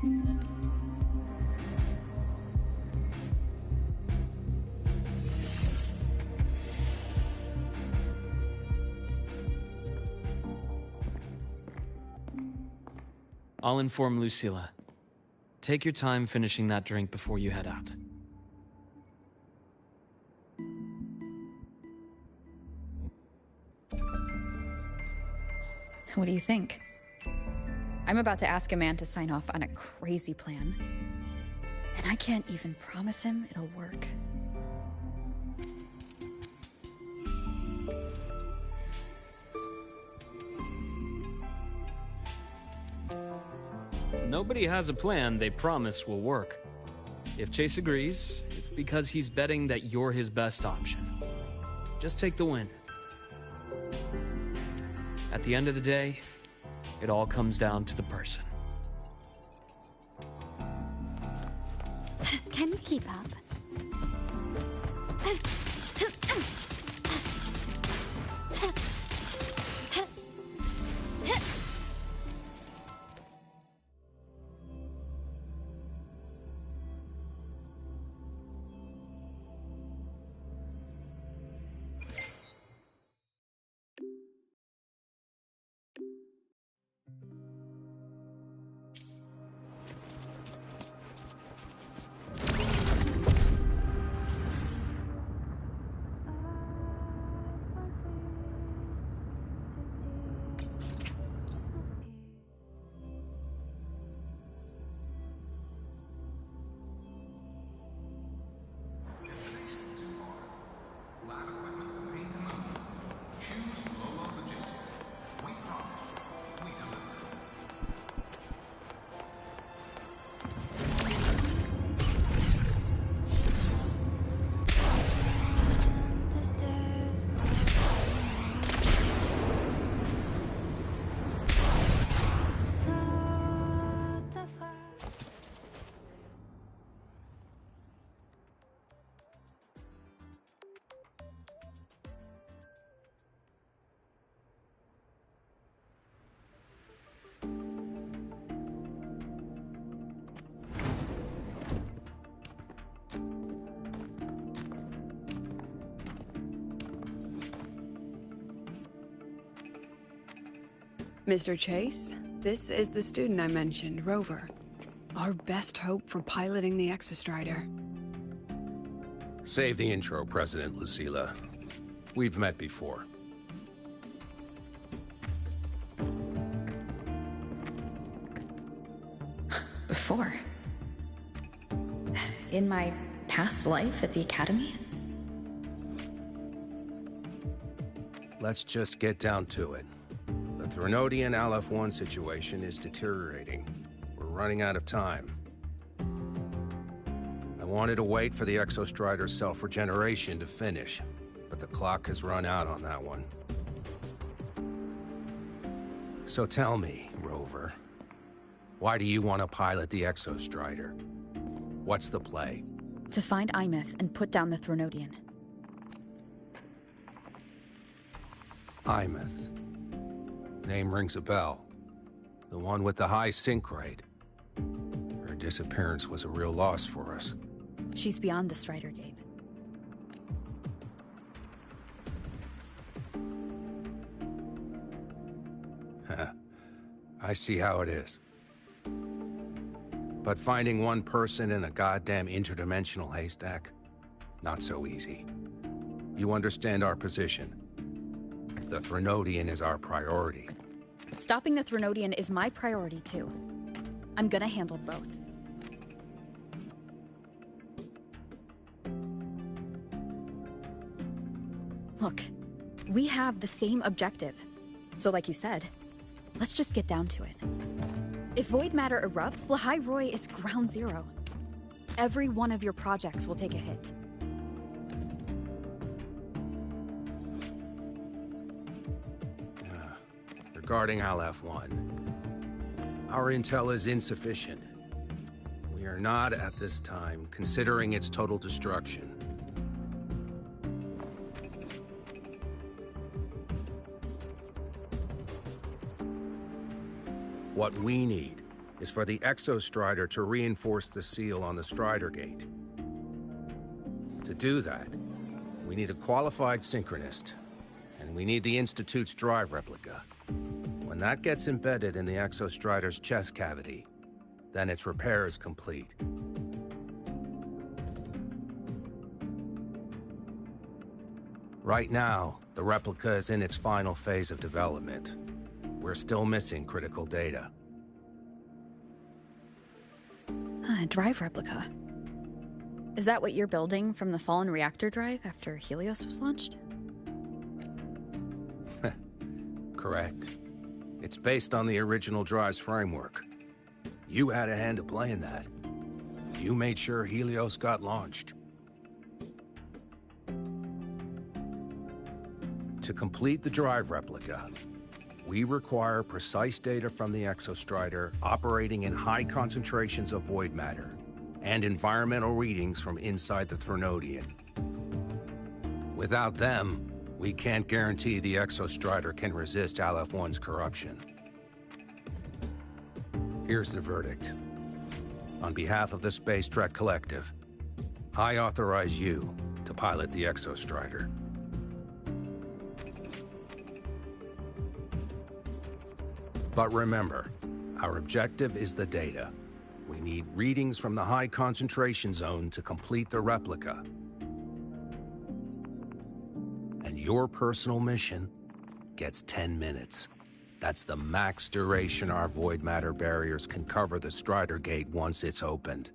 I'll inform Lucilla. Take your time finishing that drink before you head out. What do you think? I'm about to ask a man to sign off on a crazy plan. And I can't even promise him it'll work. Nobody has a plan they promise will work. If Chase agrees, it's because he's betting that you're his best option. Just take the win. At the end of the day, it all comes down to the person. Can you keep up? Mr. Chase, this is the student I mentioned, Rover. Our best hope for piloting the Exostrider. Save the intro, President Lucilla. We've met before. Before? In my past life at the Academy? Let's just get down to it. The Threnodian LF-1 situation is deteriorating. We're running out of time. I wanted to wait for the Exostrider's self-regeneration to finish, but the clock has run out on that one. So tell me, Rover, why do you want to pilot the Exostrider? What's the play? To find Imeth and put down the Threnodian. Imeth. Name rings a bell. The one with the high sync rate. Her disappearance was a real loss for us. She's beyond the Strider Gate. I see how it is. But finding one person in a goddamn interdimensional haystack? Not so easy. You understand our position. The Threnodian is our priority. Stopping the Threnodian is my priority, too. I'm gonna handle both. Look, we have the same objective. So like you said, let's just get down to it. If void matter erupts, Lahai Roy is ground zero. Every one of your projects will take a hit. Regarding LF-1, our intel is insufficient. We are not, at this time, considering its total destruction. What we need is for the Exostrider to reinforce the seal on the Strider Gate. To do that, we need a qualified synchronist, and we need the Institute's drive replica. When that gets embedded in the Exostrider's chest cavity, then its repair is complete. Right now, the replica is in its final phase of development. We're still missing critical data. Drive replica. Is that what you're building from the fallen reactor drive after Helios was launched? Correct. It's based on the original drive's framework. You had a hand to play in that. You made sure Helios got launched. To complete the drive replica, we require precise data from the Exostrider operating in high concentrations of void matter, and environmental readings from inside the Threnodian. Without them, we can't guarantee the Exostrider can resist LF-1's corruption. Here's the verdict. On behalf of the Space Trek Collective, I authorize you to pilot the Exostrider. But remember, our objective is the data. We need readings from the high concentration zone to complete the replica. And your personal mission gets 10 minutes. That's the max duration our void matter barriers can cover the Strider Gate once it's opened.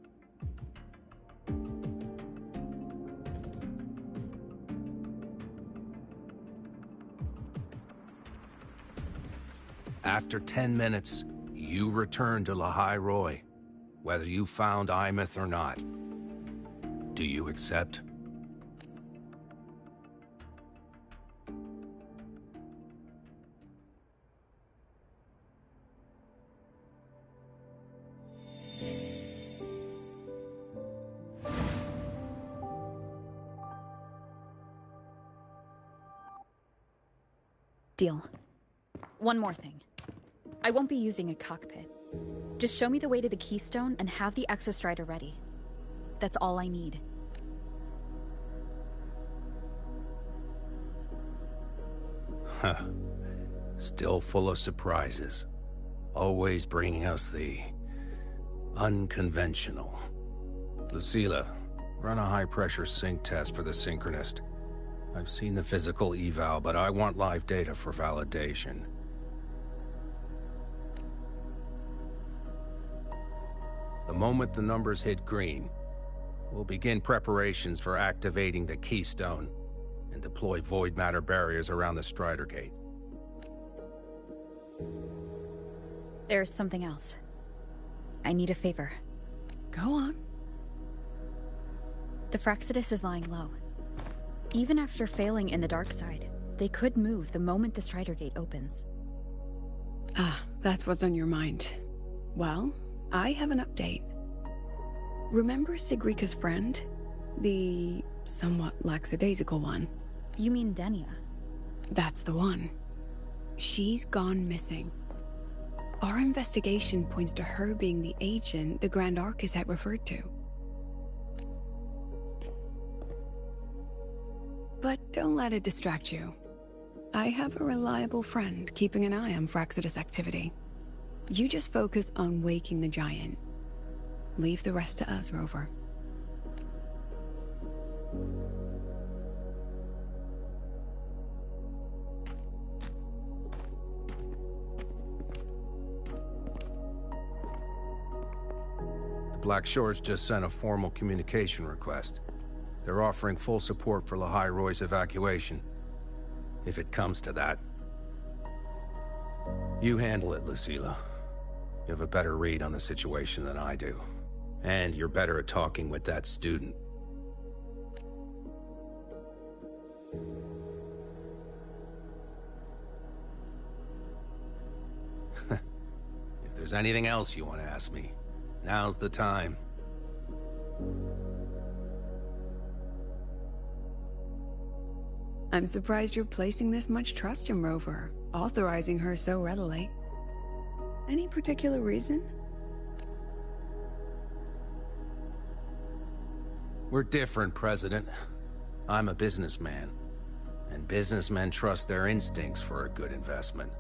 After 10 minutes, you return to Lahai Roy, whether you found Imeth or not. Do you accept? Deal. One more thing. I won't be using a cockpit. Just show me the way to the Keystone and have the Exostrider ready. That's all I need. Huh. Still full of surprises. Always bringing us the unconventional. Lucilla, run a high-pressure sync test for the Synchronist. I've seen the physical eval, but I want live data for validation. The moment the numbers hit green, we'll begin preparations for activating the Keystone and deploy void matter barriers around the Strider Gate. There's something else. I need a favor. Go on. The Fraccidus is lying low. Even after failing in the dark side, they could move the moment the Strider Gate opens. Ah, that's what's on your mind. Well, I have an update. Remember Sigrika's friend? The somewhat lackadaisical one? You mean Denia? That's the one. She's gone missing. Our investigation points to her being the agent the Grand Architect referred to. But don't let it distract you. I have a reliable friend keeping an eye on Fraccidus activity. You just focus on waking the giant. Leave the rest to us, Rover. The Black Shores just sent a formal communication request. They're offering full support for Lahai Roy's evacuation, if it comes to that. You handle it, Lucilla. You have a better read on the situation than I do. And you're better at talking with that student. If there's anything else you want to ask me, now's the time. I'm surprised you're placing this much trust in Rover, authorizing her so readily. Any particular reason? We're different, President. I'm a businessman, and businessmen trust their instincts for a good investment.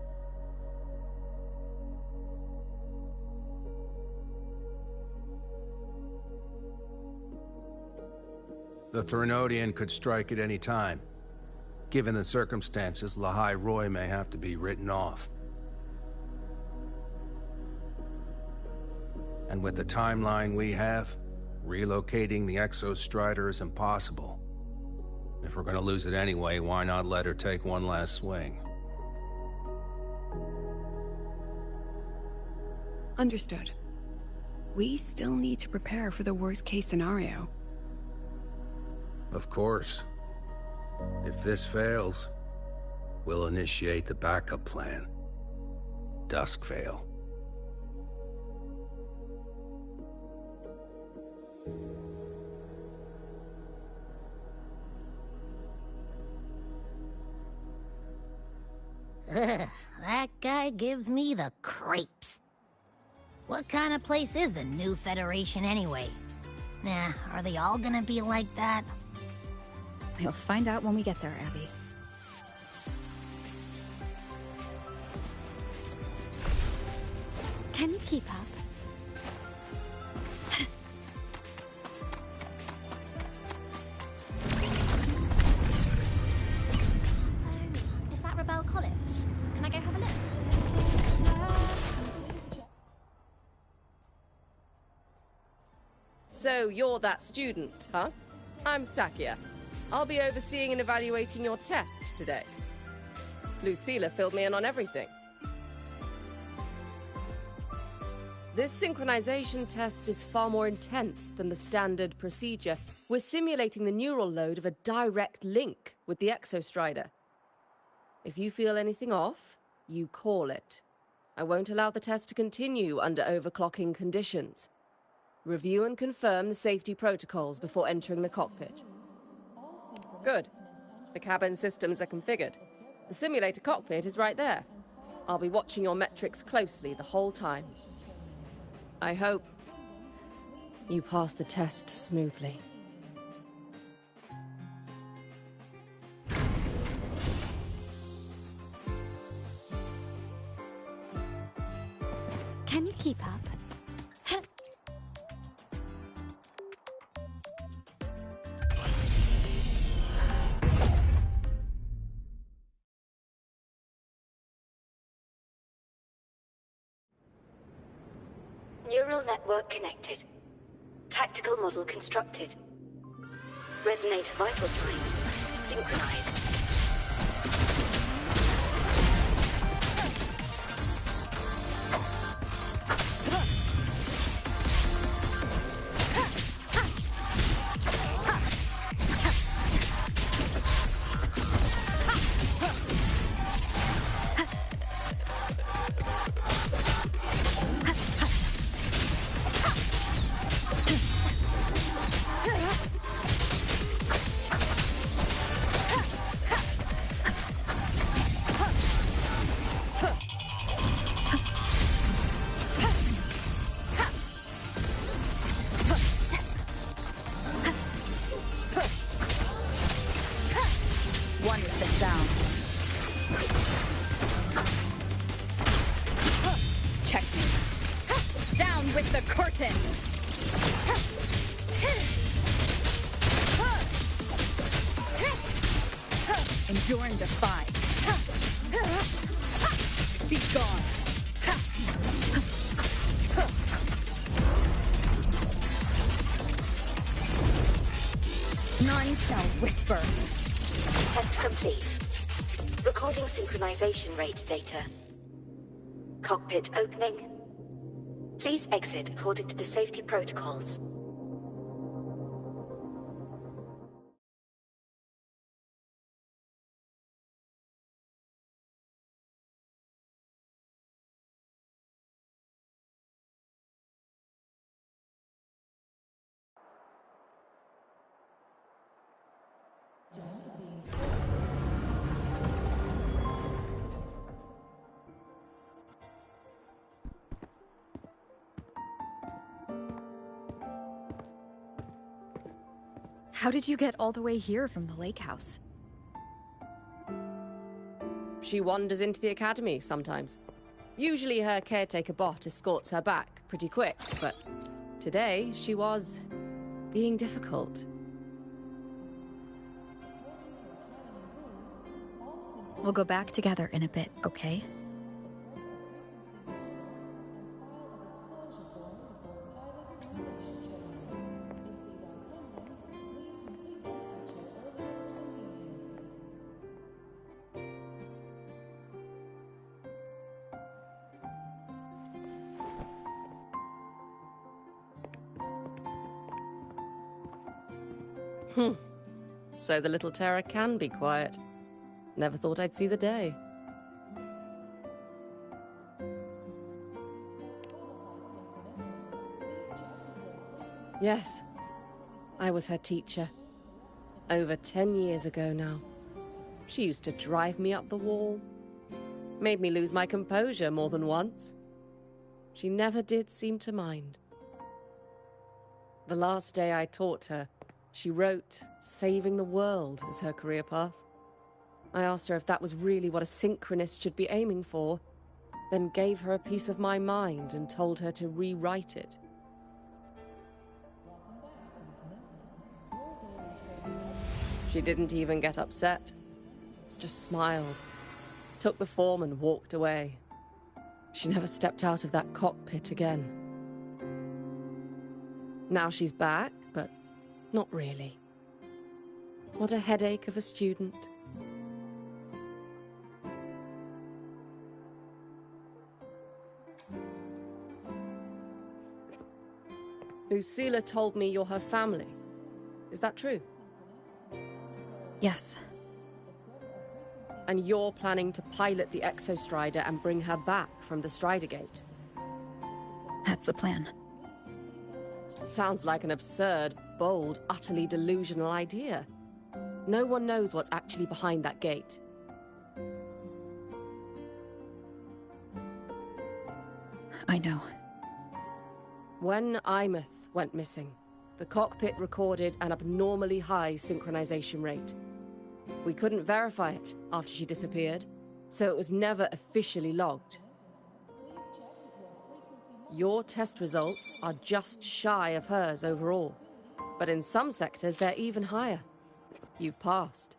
The Threnodian could strike at any time. Given the circumstances, Lahai Roy may have to be written off. And with the timeline we have, relocating the Exostrider is impossible. If we're gonna lose it anyway, why not let her take one last swing? Understood. We still need to prepare for the worst-case scenario. Of course. If this fails, we'll initiate the backup plan. Duskvale. Ugh, that guy gives me the creeps. What kind of place is the new Federation anyway? Nah, are they all gonna be like that? We'll find out when we get there, Abby. Can you keep up? Oh, is that Rebel College? Can I go have a look? So you're that student, huh? I'm Sakia. I'll be overseeing and evaluating your test today. Lucilla filled me in on everything. This synchronization test is far more intense than the standard procedure. We're simulating the neural load of a direct link with the Exostrider. If you feel anything off, you call it. I won't allow the test to continue under overclocking conditions. Review and confirm the safety protocols before entering the cockpit. Good. The cabin systems are configured. The simulator cockpit is right there. I'll be watching your metrics closely the whole time. I hope you pass the test smoothly. Neural network connected. Tactical model constructed. Resonator vital signs synchronized. One with the sound. Checkmate. Down with the curtain! Endure and defy. Be gone. None shall whisper. Test complete. Recording synchronization rate data. Cockpit opening. Please exit according to the safety protocols. How did you get all the way here from the lake house? She wanders into the academy sometimes. Usually her caretaker bot escorts her back pretty quick, but today she was being difficult. We'll go back together in a bit, okay? So the little terror can be quiet. Never thought I'd see the day. Yes, I was her teacher. Over 10 years ago now. She used to drive me up the wall. Made me lose my composure more than once. She never did seem to mind. The last day I taught her, she wrote saving the world as her career path. I asked her if that was really what a synchronist should be aiming for, then gave her a piece of my mind and told her to rewrite it. She didn't even get upset, just smiled, took the form and walked away. She never stepped out of that cockpit again. Now she's back, but not really. What a headache of a student. Lucilla told me you're her family. Is that true? Yes. And you're planning to pilot the Exostrider and bring her back from the Strider Gate? That's the plan. Sounds like an absurd, bold, utterly delusional idea. No one knows what's actually behind that gate. I know. When Imeth went missing, the cockpit recorded an abnormally high synchronization rate. We couldn't verify it after she disappeared, so it was never officially logged. Your test results are just shy of hers overall, but in some sectors they're even higher. You've passed.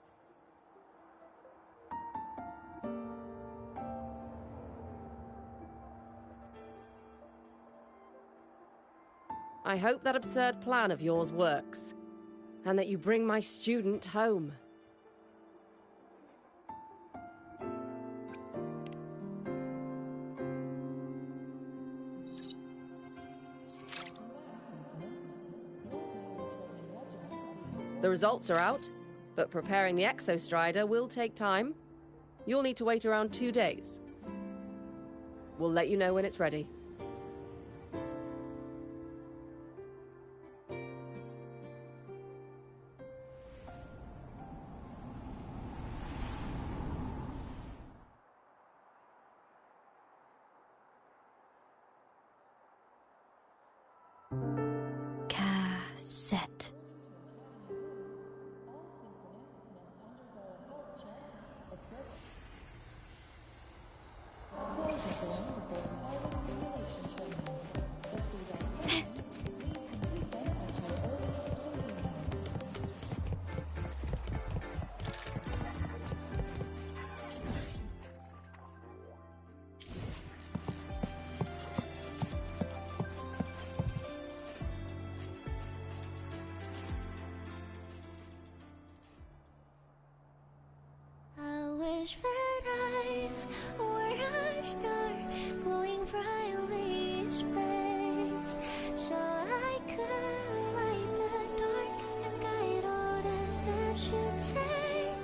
I hope that absurd plan of yours works, and that you bring my student home. The results are out, but preparing the Exostrider will take time. You'll need to wait around 2 days. We'll let you know when it's ready. Cassette. I wish that I were a star glowing brightly in space, so I could light the dark and guide all the steps you take,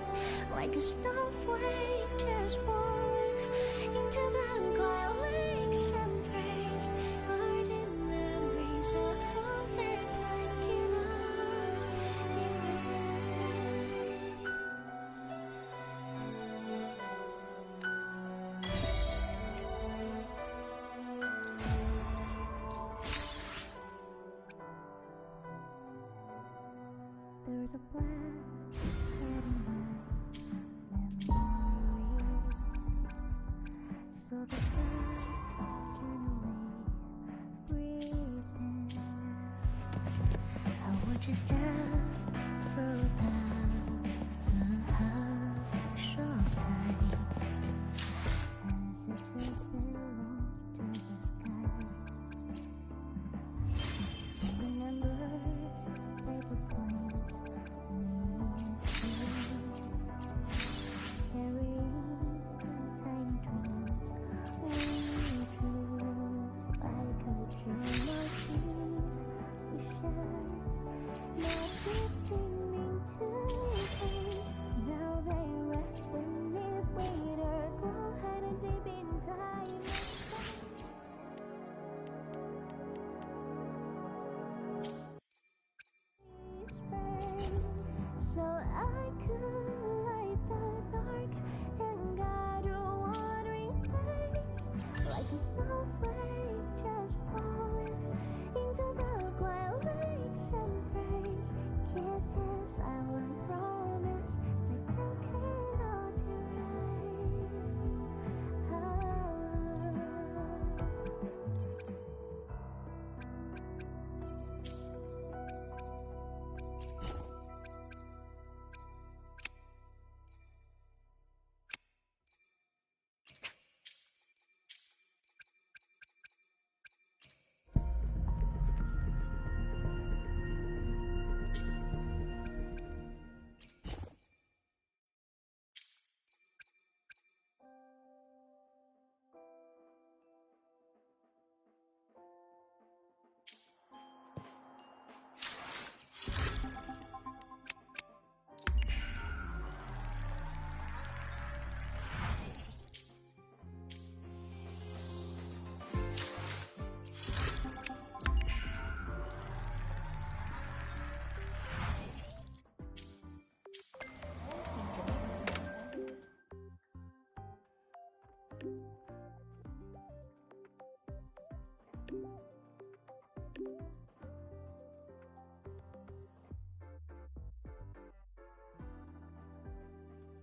like a snowflake just falling into the galaxy's embrace. Ardent memories of home that time cannot erase. There's a black hidden memory, so the clouds turn away, breathing. I would just step through the hush of time, as if it belongs to the sky. Remember, they would point so I could light the dark and guide a wandering face, like a snowflake just falling into the galaxy's embrace. Kiss this silent promise that time cannot erase.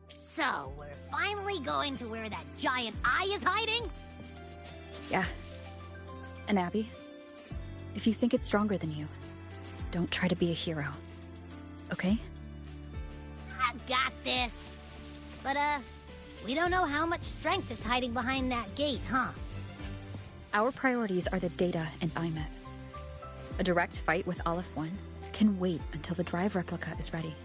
So, we're finally going to where that giant eye is hiding? Yeah. And Abby, if you think it's stronger than you, don't try to be a hero. Okay? I've got this. But, we don't know how much strength is hiding behind that gate, huh? Our priorities are the data and IMEF. A direct fight with Aleph 1 can wait until the drive replica is ready.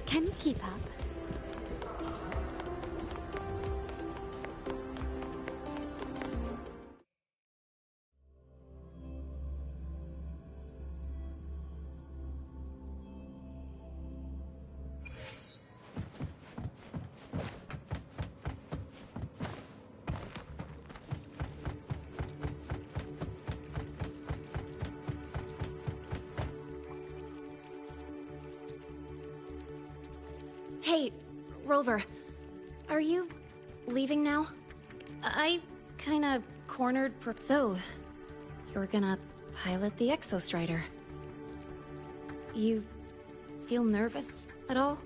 Can you keep up? Hey, Rover, are you leaving now? I kinda cornered So, you're gonna pilot the Exostrider. You feel nervous at all?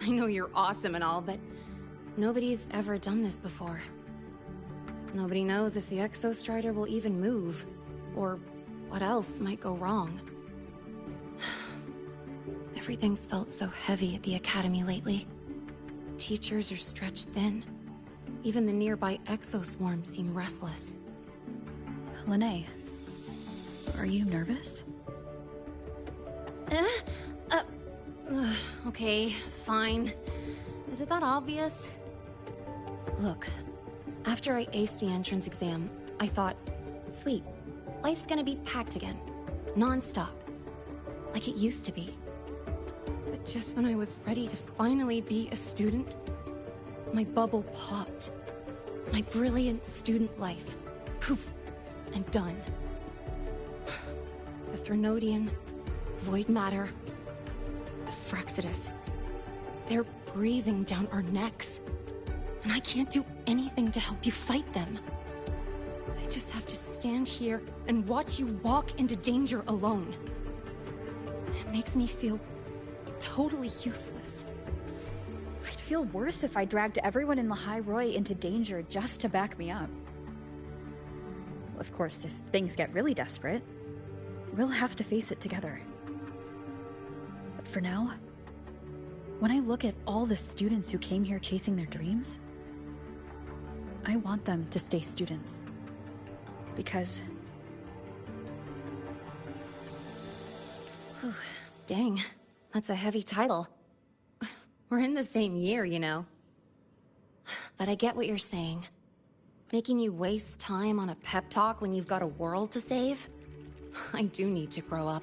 I know you're awesome and all, but nobody's ever done this before. Nobody knows if the Exostrider will even move, or what else might go wrong. Everything's felt so heavy at the Academy lately. Teachers are stretched thin. Even the nearby exoswarms seem restless. Lene, are you nervous? Okay, fine. Is it that obvious? Look, after I aced the entrance exam, I thought, sweet, life's gonna be packed again. Non-stop. Like it used to be. But just when I was ready to finally be a student, my bubble popped. My brilliant student life. Poof. And done. The Threnodian, void matter, the Frexidus. They're breathing down our necks. And I can't do anything to help you fight them. I just have to stand here and watch you walk into danger alone. It makes me feel totally useless. I'd feel worse if I dragged everyone in Lahai Roi into danger just to back me up. Of course, if things get really desperate, we'll have to face it together. But for now, when I look at all the students who came here chasing their dreams, I want them to stay students. Because... Whew, dang, that's a heavy title. We're in the same year, you know. But I get what you're saying. Making you waste time on a pep talk when you've got a world to save? I do need to grow up.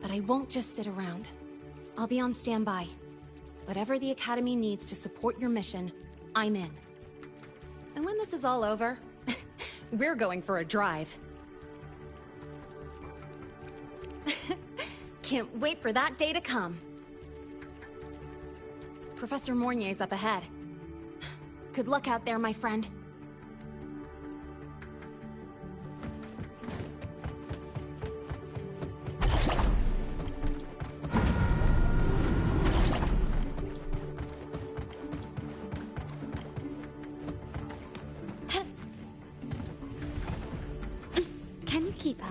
But I won't just sit around. I'll be on standby. Whatever the Academy needs to support your mission, I'm in. And when this is all over, we're going for a drive. Can't wait for that day to come. Professor Mornier's up ahead. Good luck out there, my friend. Can you keep up?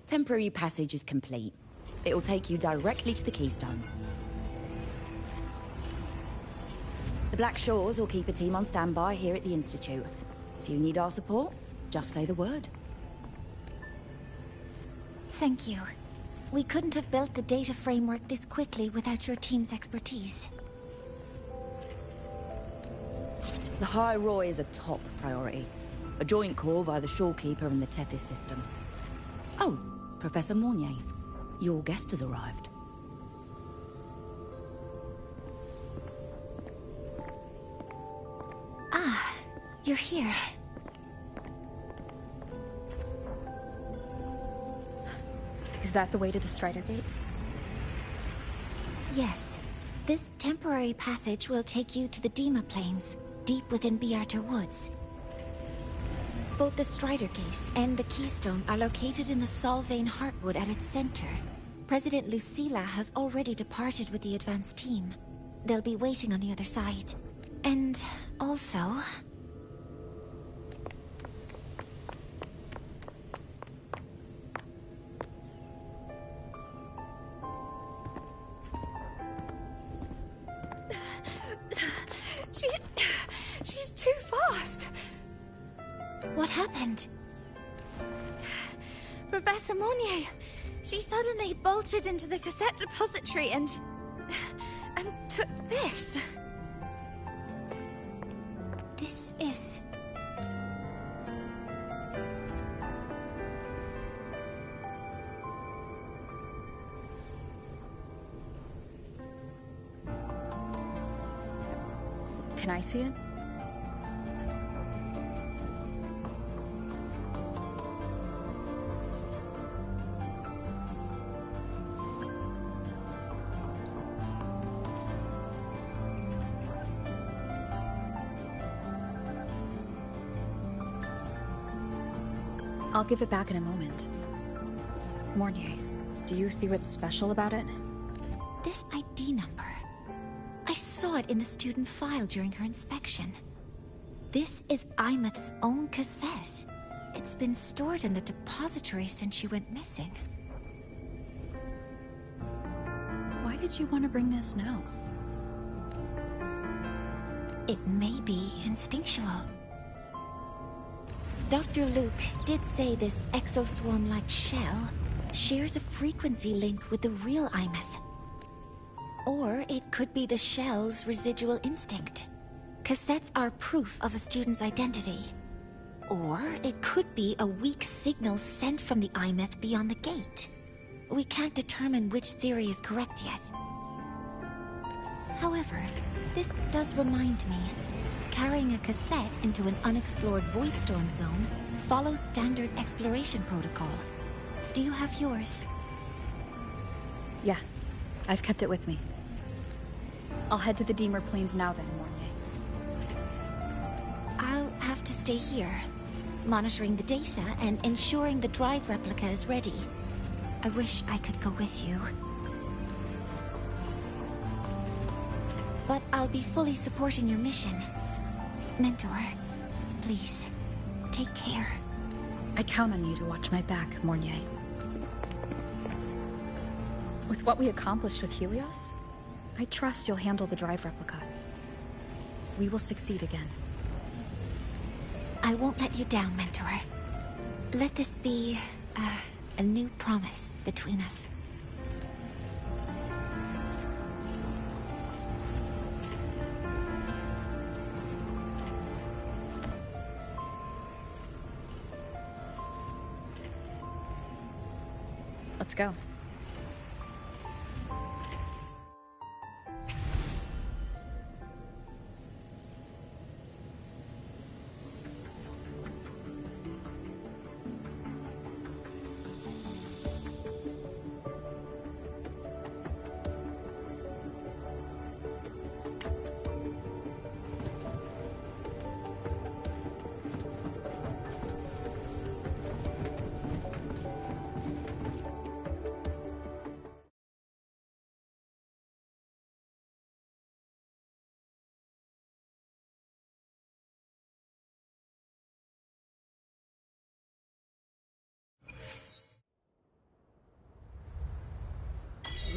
Temporary passage is complete. It'll take you directly to the Keystone. The Black Shores will keep a team on standby here at the Institute. If you need our support, just say the word. Thank you. We couldn't have built the data framework this quickly without your team's expertise. The High Roy is a top priority. A joint call by the Shorekeeper and the Tethys system. Oh, Professor Mornier, your guest has arrived. Ah, you're here. Is that the way to the Strider Gate? Yes. This temporary passage will take you to the Dima Plains, deep within Biarta Woods. Both the Strider Gate and the Keystone are located in the Solvane Heartwood at its center. President Lucilla has already departed with the advance team. They'll be waiting on the other side. And also... She's too fast. What happened? Professor Monnier, she suddenly bolted into the cassette depository and took this. This is... Can I see it? I'll give it back in a moment. Mornier, do you see what's special about it? This ID number. I saw it in the student file during her inspection. This is Imeth's own cassette. It's been stored in the depository since she went missing. Why did you want to bring this now? It may be instinctual. Dr. Luke did say this exoswarm-like shell shares a frequency link with the real Imeth. Or it could be the shell's residual instinct. Cassettes are proof of a student's identity. Or it could be a weak signal sent from the Imeth beyond the gate. We can't determine which theory is correct yet. However, this does remind me, carrying a cassette into an unexplored Voidstorm zone follows standard exploration protocol. Do you have yours? Yeah, I've kept it with me. I'll head to the Deemer Plains now then, Mornier. I'll have to stay here, monitoring the data and ensuring the drive replica is ready. I wish I could go with you. But I'll be fully supporting your mission. Mentor, please, take care. I count on you to watch my back, Mornier. With what we accomplished with Helios, I trust you'll handle the drive replica. We will succeed again. I won't let you down, Mentor. Let this be a new promise between us. Let's go.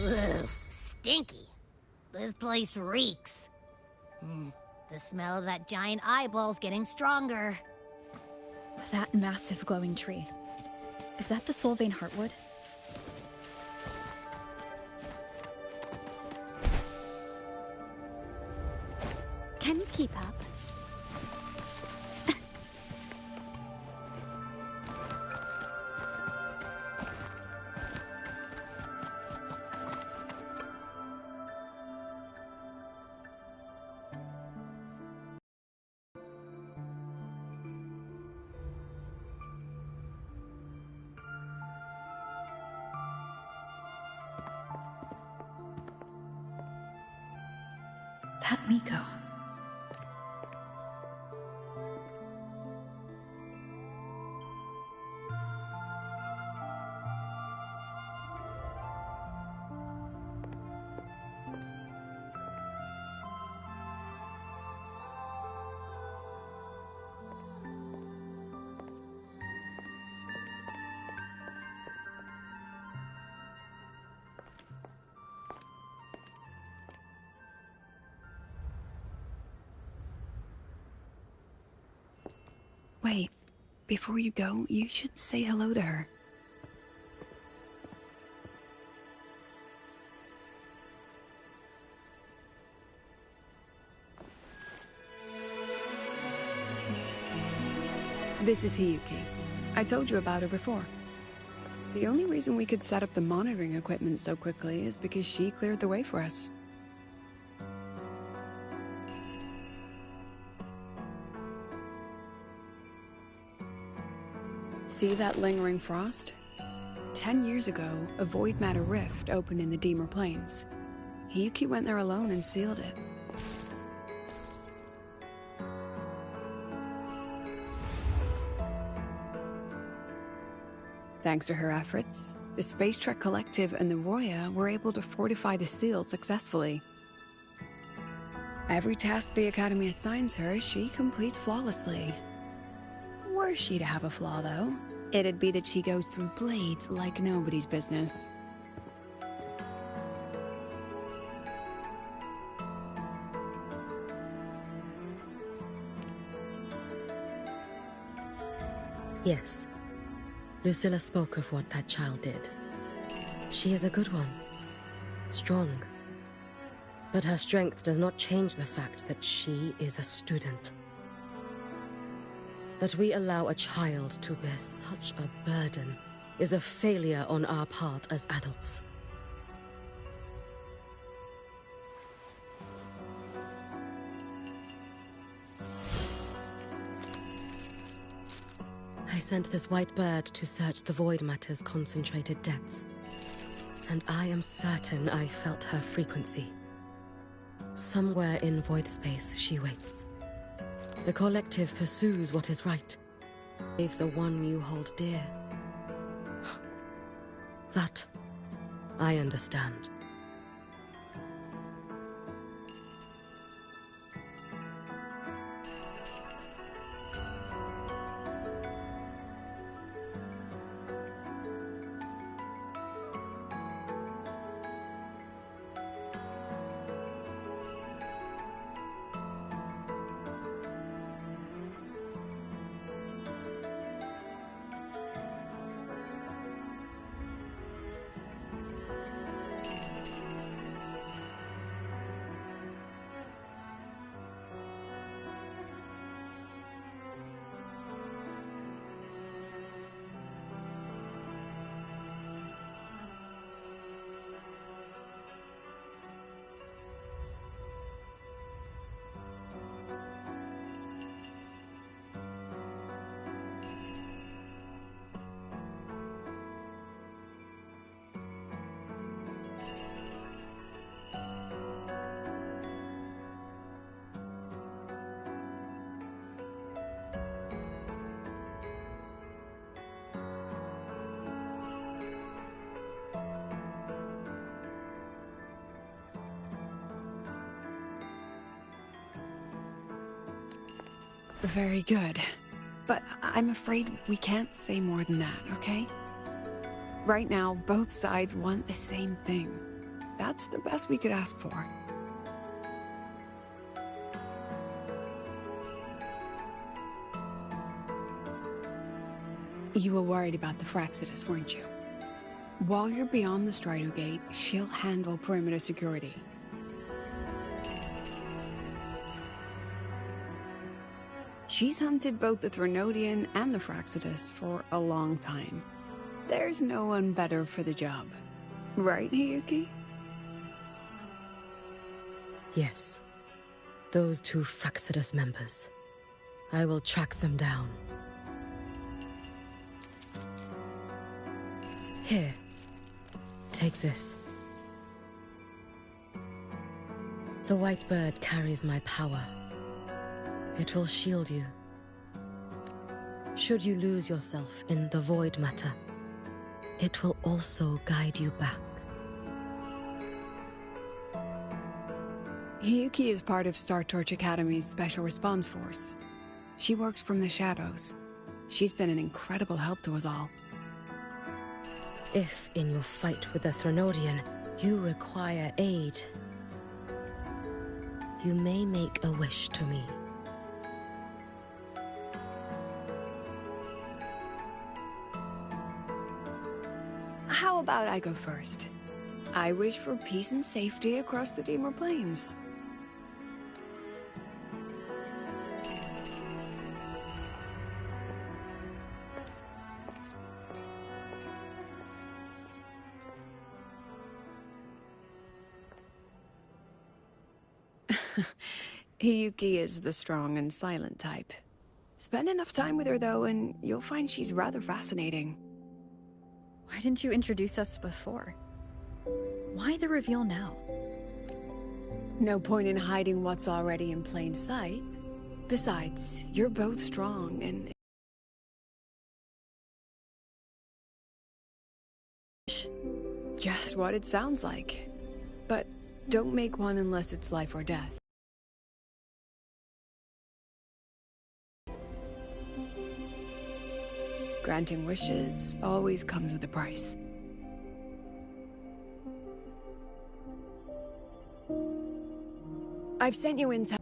Ugh, stinky. This place reeks. The smell of that giant eyeball's getting stronger. That massive glowing tree. Is that the Solvane Heartwood? Can you keep up? That Miko. Wait, before you go, you should say hello to her. This is Hiyuki. I told you about her before. The only reason we could set up the monitoring equipment so quickly is because she cleared the way for us. See that lingering frost? 10 years ago, a void matter rift opened in the Deemer Plains. Hiyuki went there alone and sealed it. Thanks to her efforts, the Space Trek Collective and the Roya were able to fortify the seal successfully. Every task the Academy assigns her, she completes flawlessly. Were she to have a flaw, though, it'd be that she goes through blades like nobody's business. Yes. Lucilla spoke of what that child did. She is a good one. Strong. But her strength does not change the fact that she is a student. That we allow a child to bear such a burden is a failure on our part as adults. I sent this white bird to search the Void Matter's concentrated depths, and I am certain I felt her frequency. Somewhere in void space, she waits. The Collective pursues what is right. Save the one you hold dear. That, I understand. Very good. But I'm afraid we can't say more than that, okay? Right now, both sides want the same thing. That's the best we could ask for. You were worried about the Fraxidus, weren't you? While you're beyond the Strider Gate, she'll handle perimeter security. She's hunted both the Threnodian and the Fraxidus for a long time. There's no one better for the job. Right, Hiyuki? Yes. Those two Fraxidus members. I will track them down. Here. Take this. The white bird carries my power. It will shield you. Should you lose yourself in the void matter, it will also guide you back. Hiyuki is part of Star Torch Academy's Special Response Force. She works from the shadows. She's been an incredible help to us all. If, in your fight with the Threnodian, you require aid, you may make a wish to me. How about I go first? I wish for peace and safety across the Timor Plains. Hiyuki is the strong and silent type. Spend enough time with her, though, and you'll find she's rather fascinating. Why didn't you introduce us before? Why the reveal now? No point in hiding what's already in plain sight. Besides, you're both strong and... Just what it sounds like. But don't make one unless it's life or death. Granting wishes always comes with a price. I've sent you intel.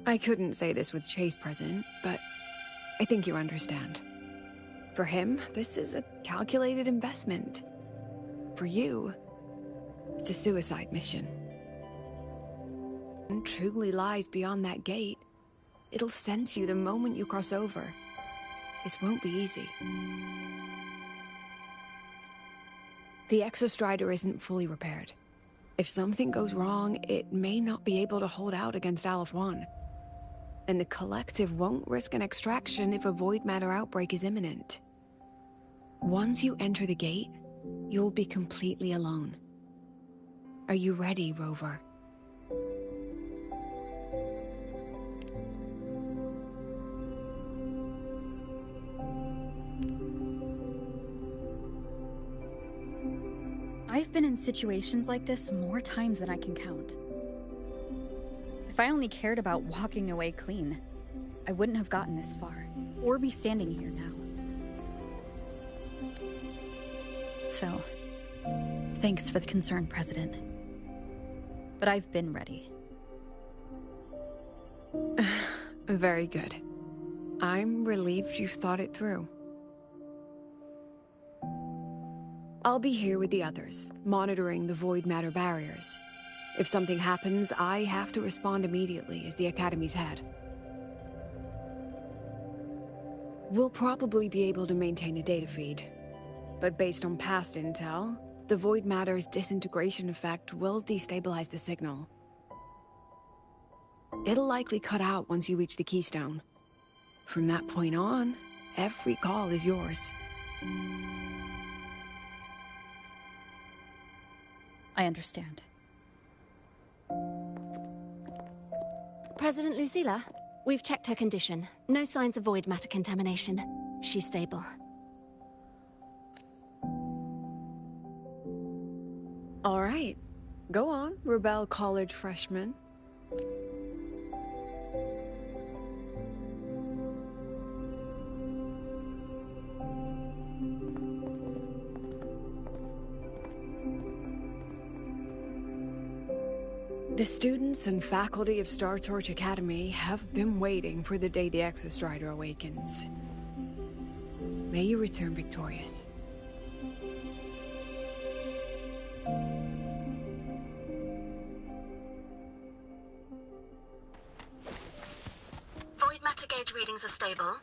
I couldn't say this with Chase present, but I think you understand. For him, this is a calculated investment. For you, it's a suicide mission. It truly lies beyond that gate. It'll sense you the moment you cross over. This won't be easy. The Exostrider isn't fully repaired. If something goes wrong, it may not be able to hold out against Aleph 1. And the Collective won't risk an extraction if a void matter outbreak is imminent. Once you enter the gate, you'll be completely alone. Are you ready, Rover? I've been in situations like this more times than I can count. If I only cared about walking away clean, I wouldn't have gotten this far, or be standing here now. So, thanks for the concern, President. But I've been ready. Very good. I'm relieved you've thought it through. I'll be here with the others, monitoring the void matter barriers. If something happens, I have to respond immediately as the Academy's head. We'll probably be able to maintain a data feed. But based on past intel, the void matter's disintegration effect will destabilize the signal. It'll likely cut out once you reach the keystone. From that point on, every call is yours. I understand. President Lucilla, we've checked her condition. No signs of void matter contamination. She's stable. All right. Go on, Rebel College freshman. The students and faculty of Star Torch Academy have been waiting for the day the Exostrider awakens. May you return victorious. Void matter gauge readings are stable.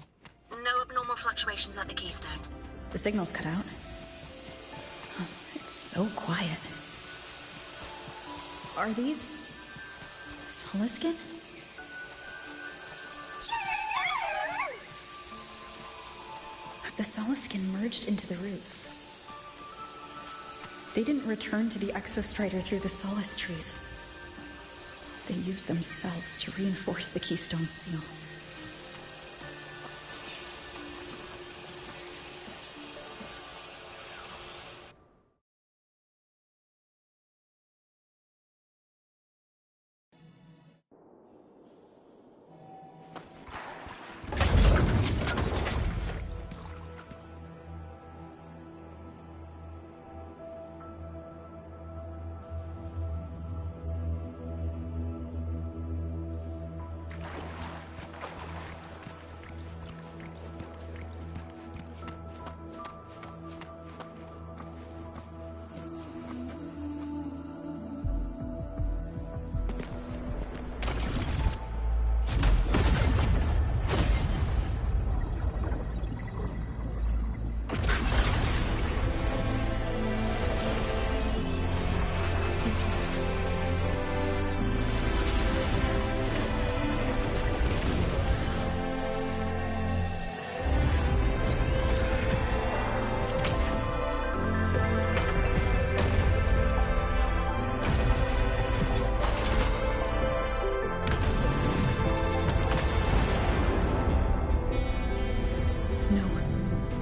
No abnormal fluctuations at the keystone. The signal's cut out. Oh, it's so quiet. Are these... Soliskin? The Soliskin merged into the roots. They didn't return to the Exostrider through the Solace trees. They used themselves to reinforce the Keystone Seal.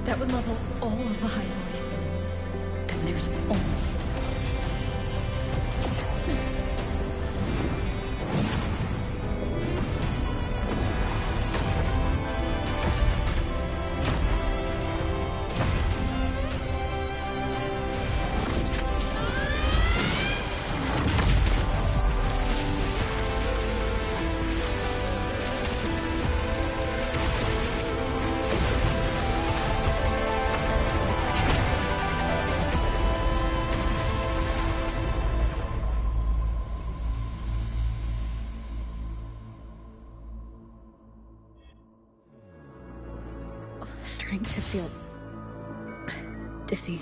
that would level all of the Hyrule. Then there's only... Starting to feel dizzy.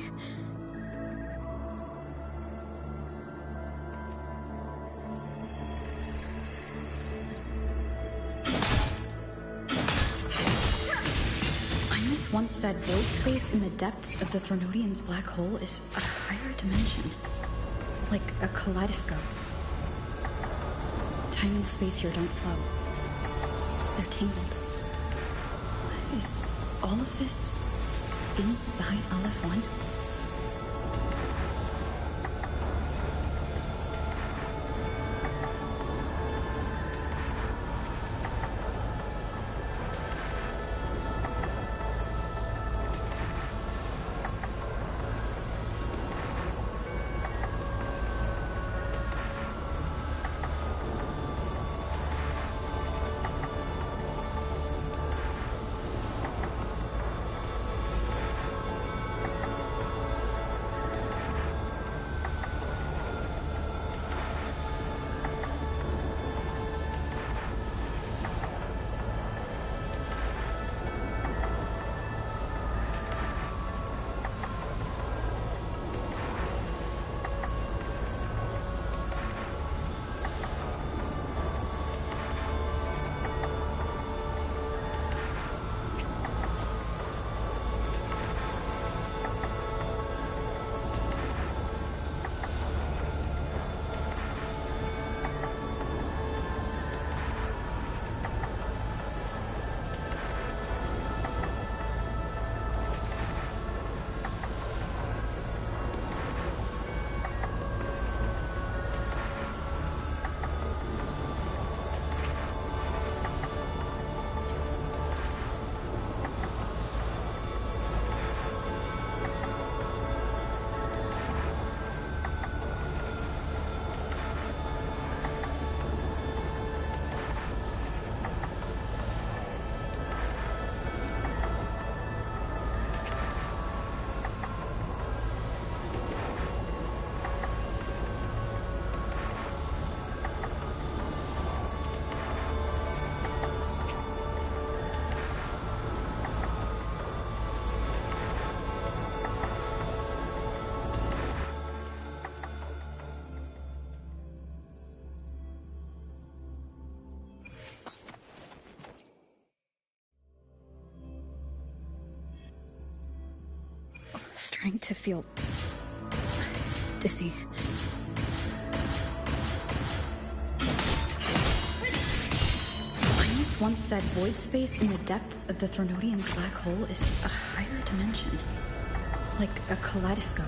Einmith once said void space in the depths of the Threnodian's black hole is a higher dimension. Like a kaleidoscope. Time and space here don't flow. They're tangled. Is all of this inside Aleph 1? Starting to feel dizzy. Einmith once said void space in the depths of the Threnodian's black hole is a higher dimension. Like a kaleidoscope.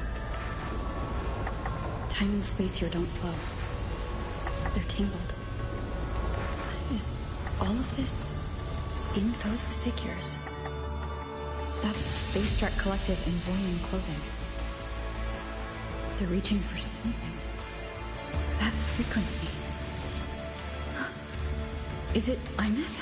Time and space here don't flow. They're tangled. Is all of this in those figures? That's Space Trek Collective in Voyant clothing. They're reaching for something. That frequency. Is it Einmith?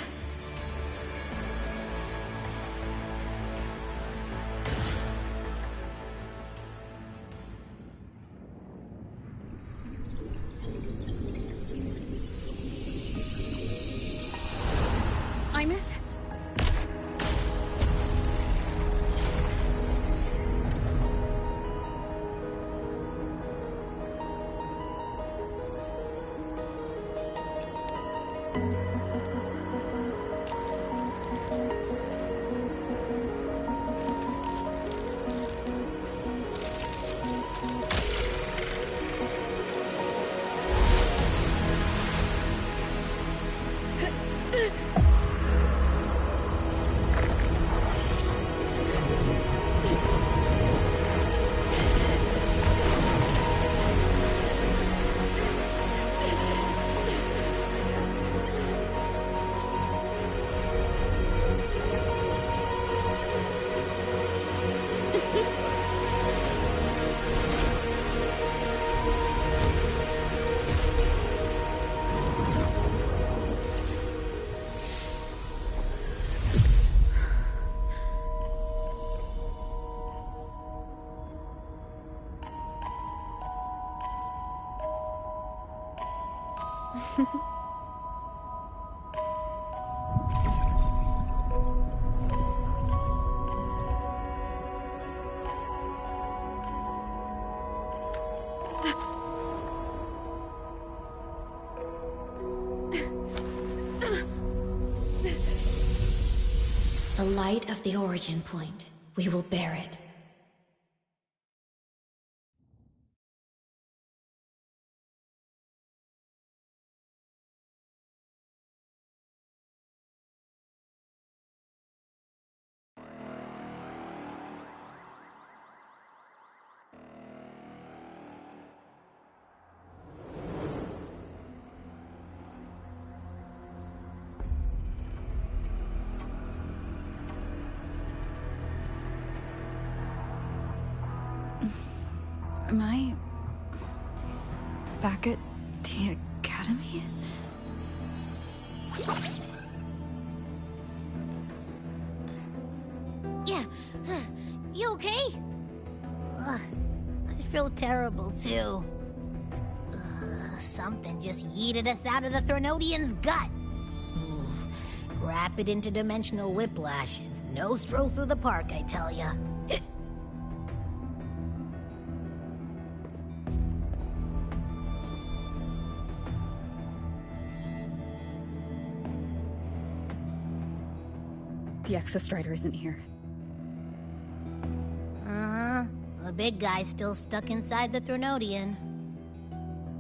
Einmith? The light of the origin point. We will bear it. Am I back at the academy? Yeah, you okay? Ugh, I feel terrible too. Something just yeeted us out of the Threnodian's gut. Oof. Rapid interdimensional whiplashes. No stroll through the park, I tell ya. The Exostrider isn't here. Uh-huh. The big guy's still stuck inside the Threnodian.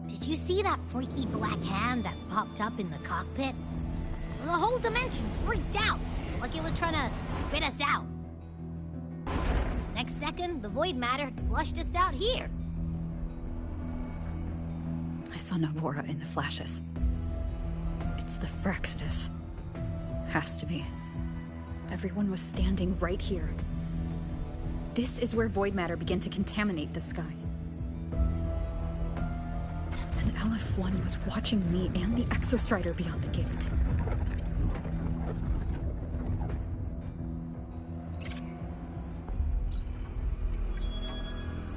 Did you see that freaky black hand that popped up in the cockpit? The whole dimension freaked out, like it was trying to spit us out. Next second, the void matter flushed us out here. I saw Navora in the flashes. It's the Fraxidus. Has to be. Everyone was standing right here. This is where void matter began to contaminate the sky. And LF1 was watching me and the Exostrider beyond the gate.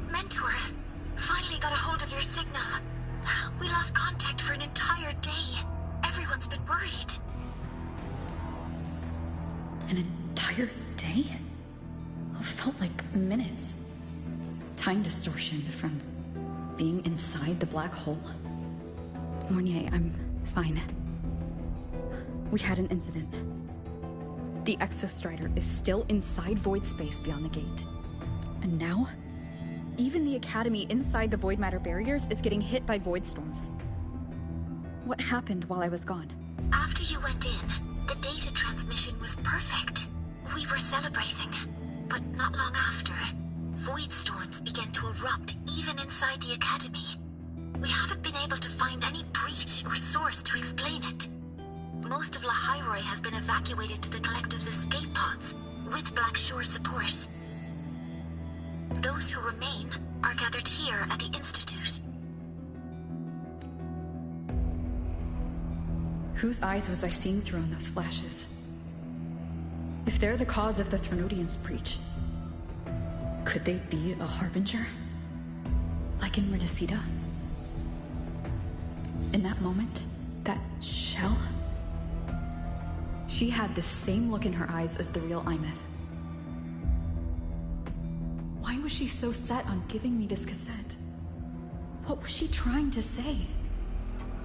Mentor, finally got a hold of your signal. We lost contact for an entire day. Everyone's been worried. An entire day? It felt like minutes. Time distortion from being inside the black hole. Mornier, I'm fine. We had an incident. The Exostrider is still inside void space beyond the gate. And now, even the Academy inside the void matter barriers is getting hit by void storms. What happened while I was gone? After you went in, the data transmission was perfect. We were celebrating. But not long after, void storms began to erupt even inside the Academy. We haven't been able to find any breach or source to explain it. Most of Lahairoi has been evacuated to the Collective's escape pods, with Black Shore support. Those who remain are gathered here at the Institute. Whose eyes was I seeing through on those flashes? If they're the cause of the Threnodian's breach, could they be a harbinger? Like in Renacida? In that moment, that shell? She had the same look in her eyes as the real Imeth. Why was she so set on giving me this cassette? What was she trying to say?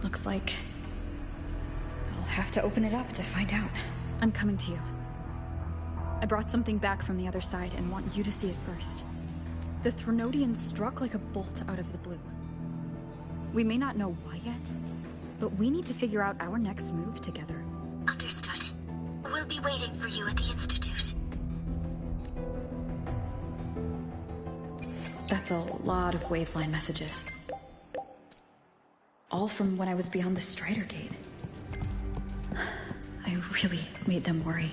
Looks like I'll have to open it up to find out. I'm coming to you. I brought something back from the other side and want you to see it first. The Threnodian struck like a bolt out of the blue. We may not know why yet, but we need to figure out our next move together. Understood. We'll be waiting for you at the Institute. That's a lot of Wavesline messages. All from when I was beyond the Strider Gate. I really made them worry.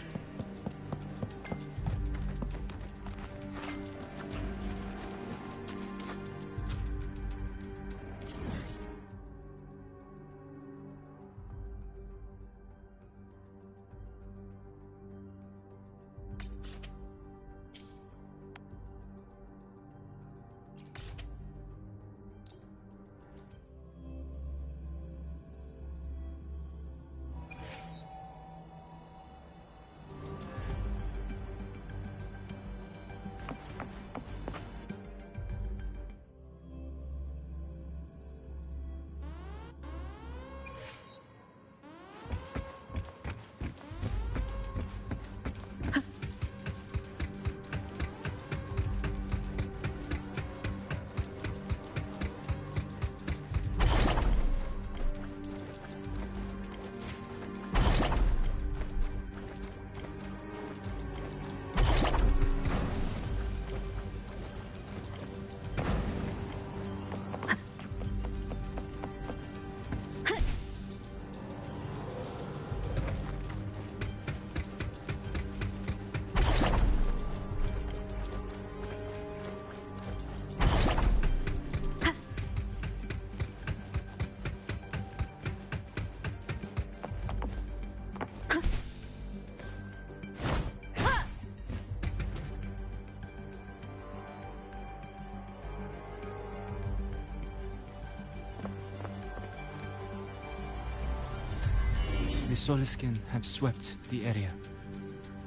Soliskin have swept the area.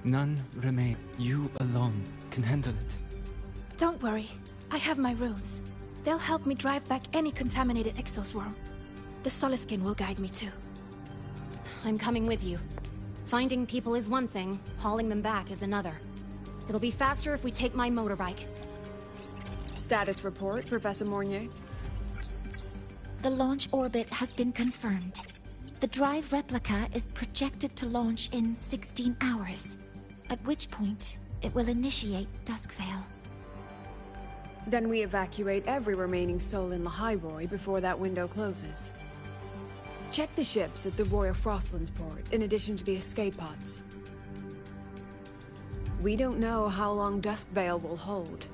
None remain. You alone can handle it. Don't worry. I have my runes. They'll help me drive back any contaminated exoswarm. The Soliskin will guide me too. I'm coming with you. Finding people is one thing, hauling them back is another. It'll be faster if we take my motorbike. Status report, Professor Mornier. The launch orbit has been confirmed. The drive replica is projected to launch in 16 hours, at which point it will initiate Duskvale. Then we evacuate every remaining soul in Lahairoi before that window closes. Check the ships at the Royal Frostlands port, in addition to the escape pods. We don't know how long Duskvale will hold.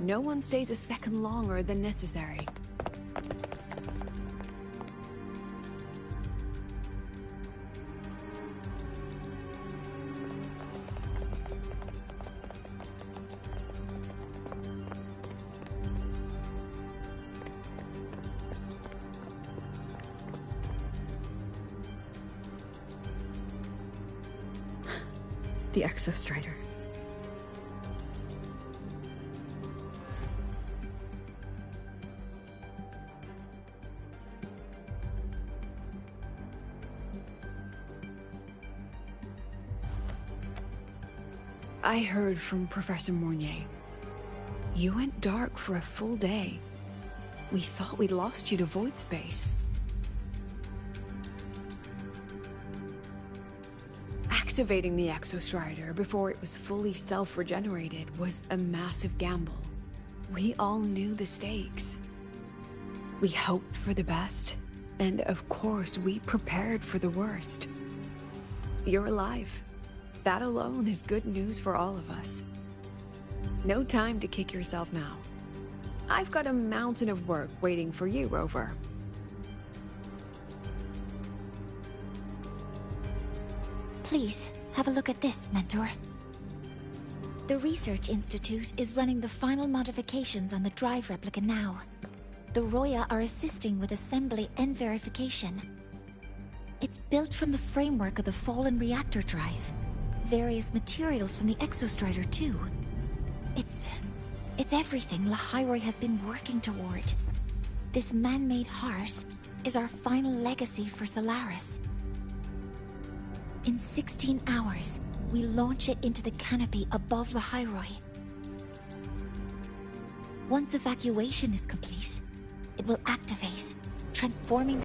No one stays a second longer than necessary. The Exostrider. I heard from Professor Mornier. You went dark for a full day. We thought we'd lost you to void space. Activating the Exostrider before it was fully self-regenerated was a massive gamble. We all knew the stakes. We hoped for the best, and of course we prepared for the worst. You're alive. That alone is good news for all of us. No time to kick yourself now. I've got a mountain of work waiting for you, Rover. Please, have a look at this, Mentor. The Research Institute is running the final modifications on the drive replica now. The Roya are assisting with assembly and verification. It's built from the framework of the fallen reactor drive. Various materials from the Exostrider, too. It's everything Lahairoi has been working toward. This man-made heart is our final legacy for Solaris. In 16 hours, we launch it into the canopy above Lahairoi. Once evacuation is complete, it will activate, transforming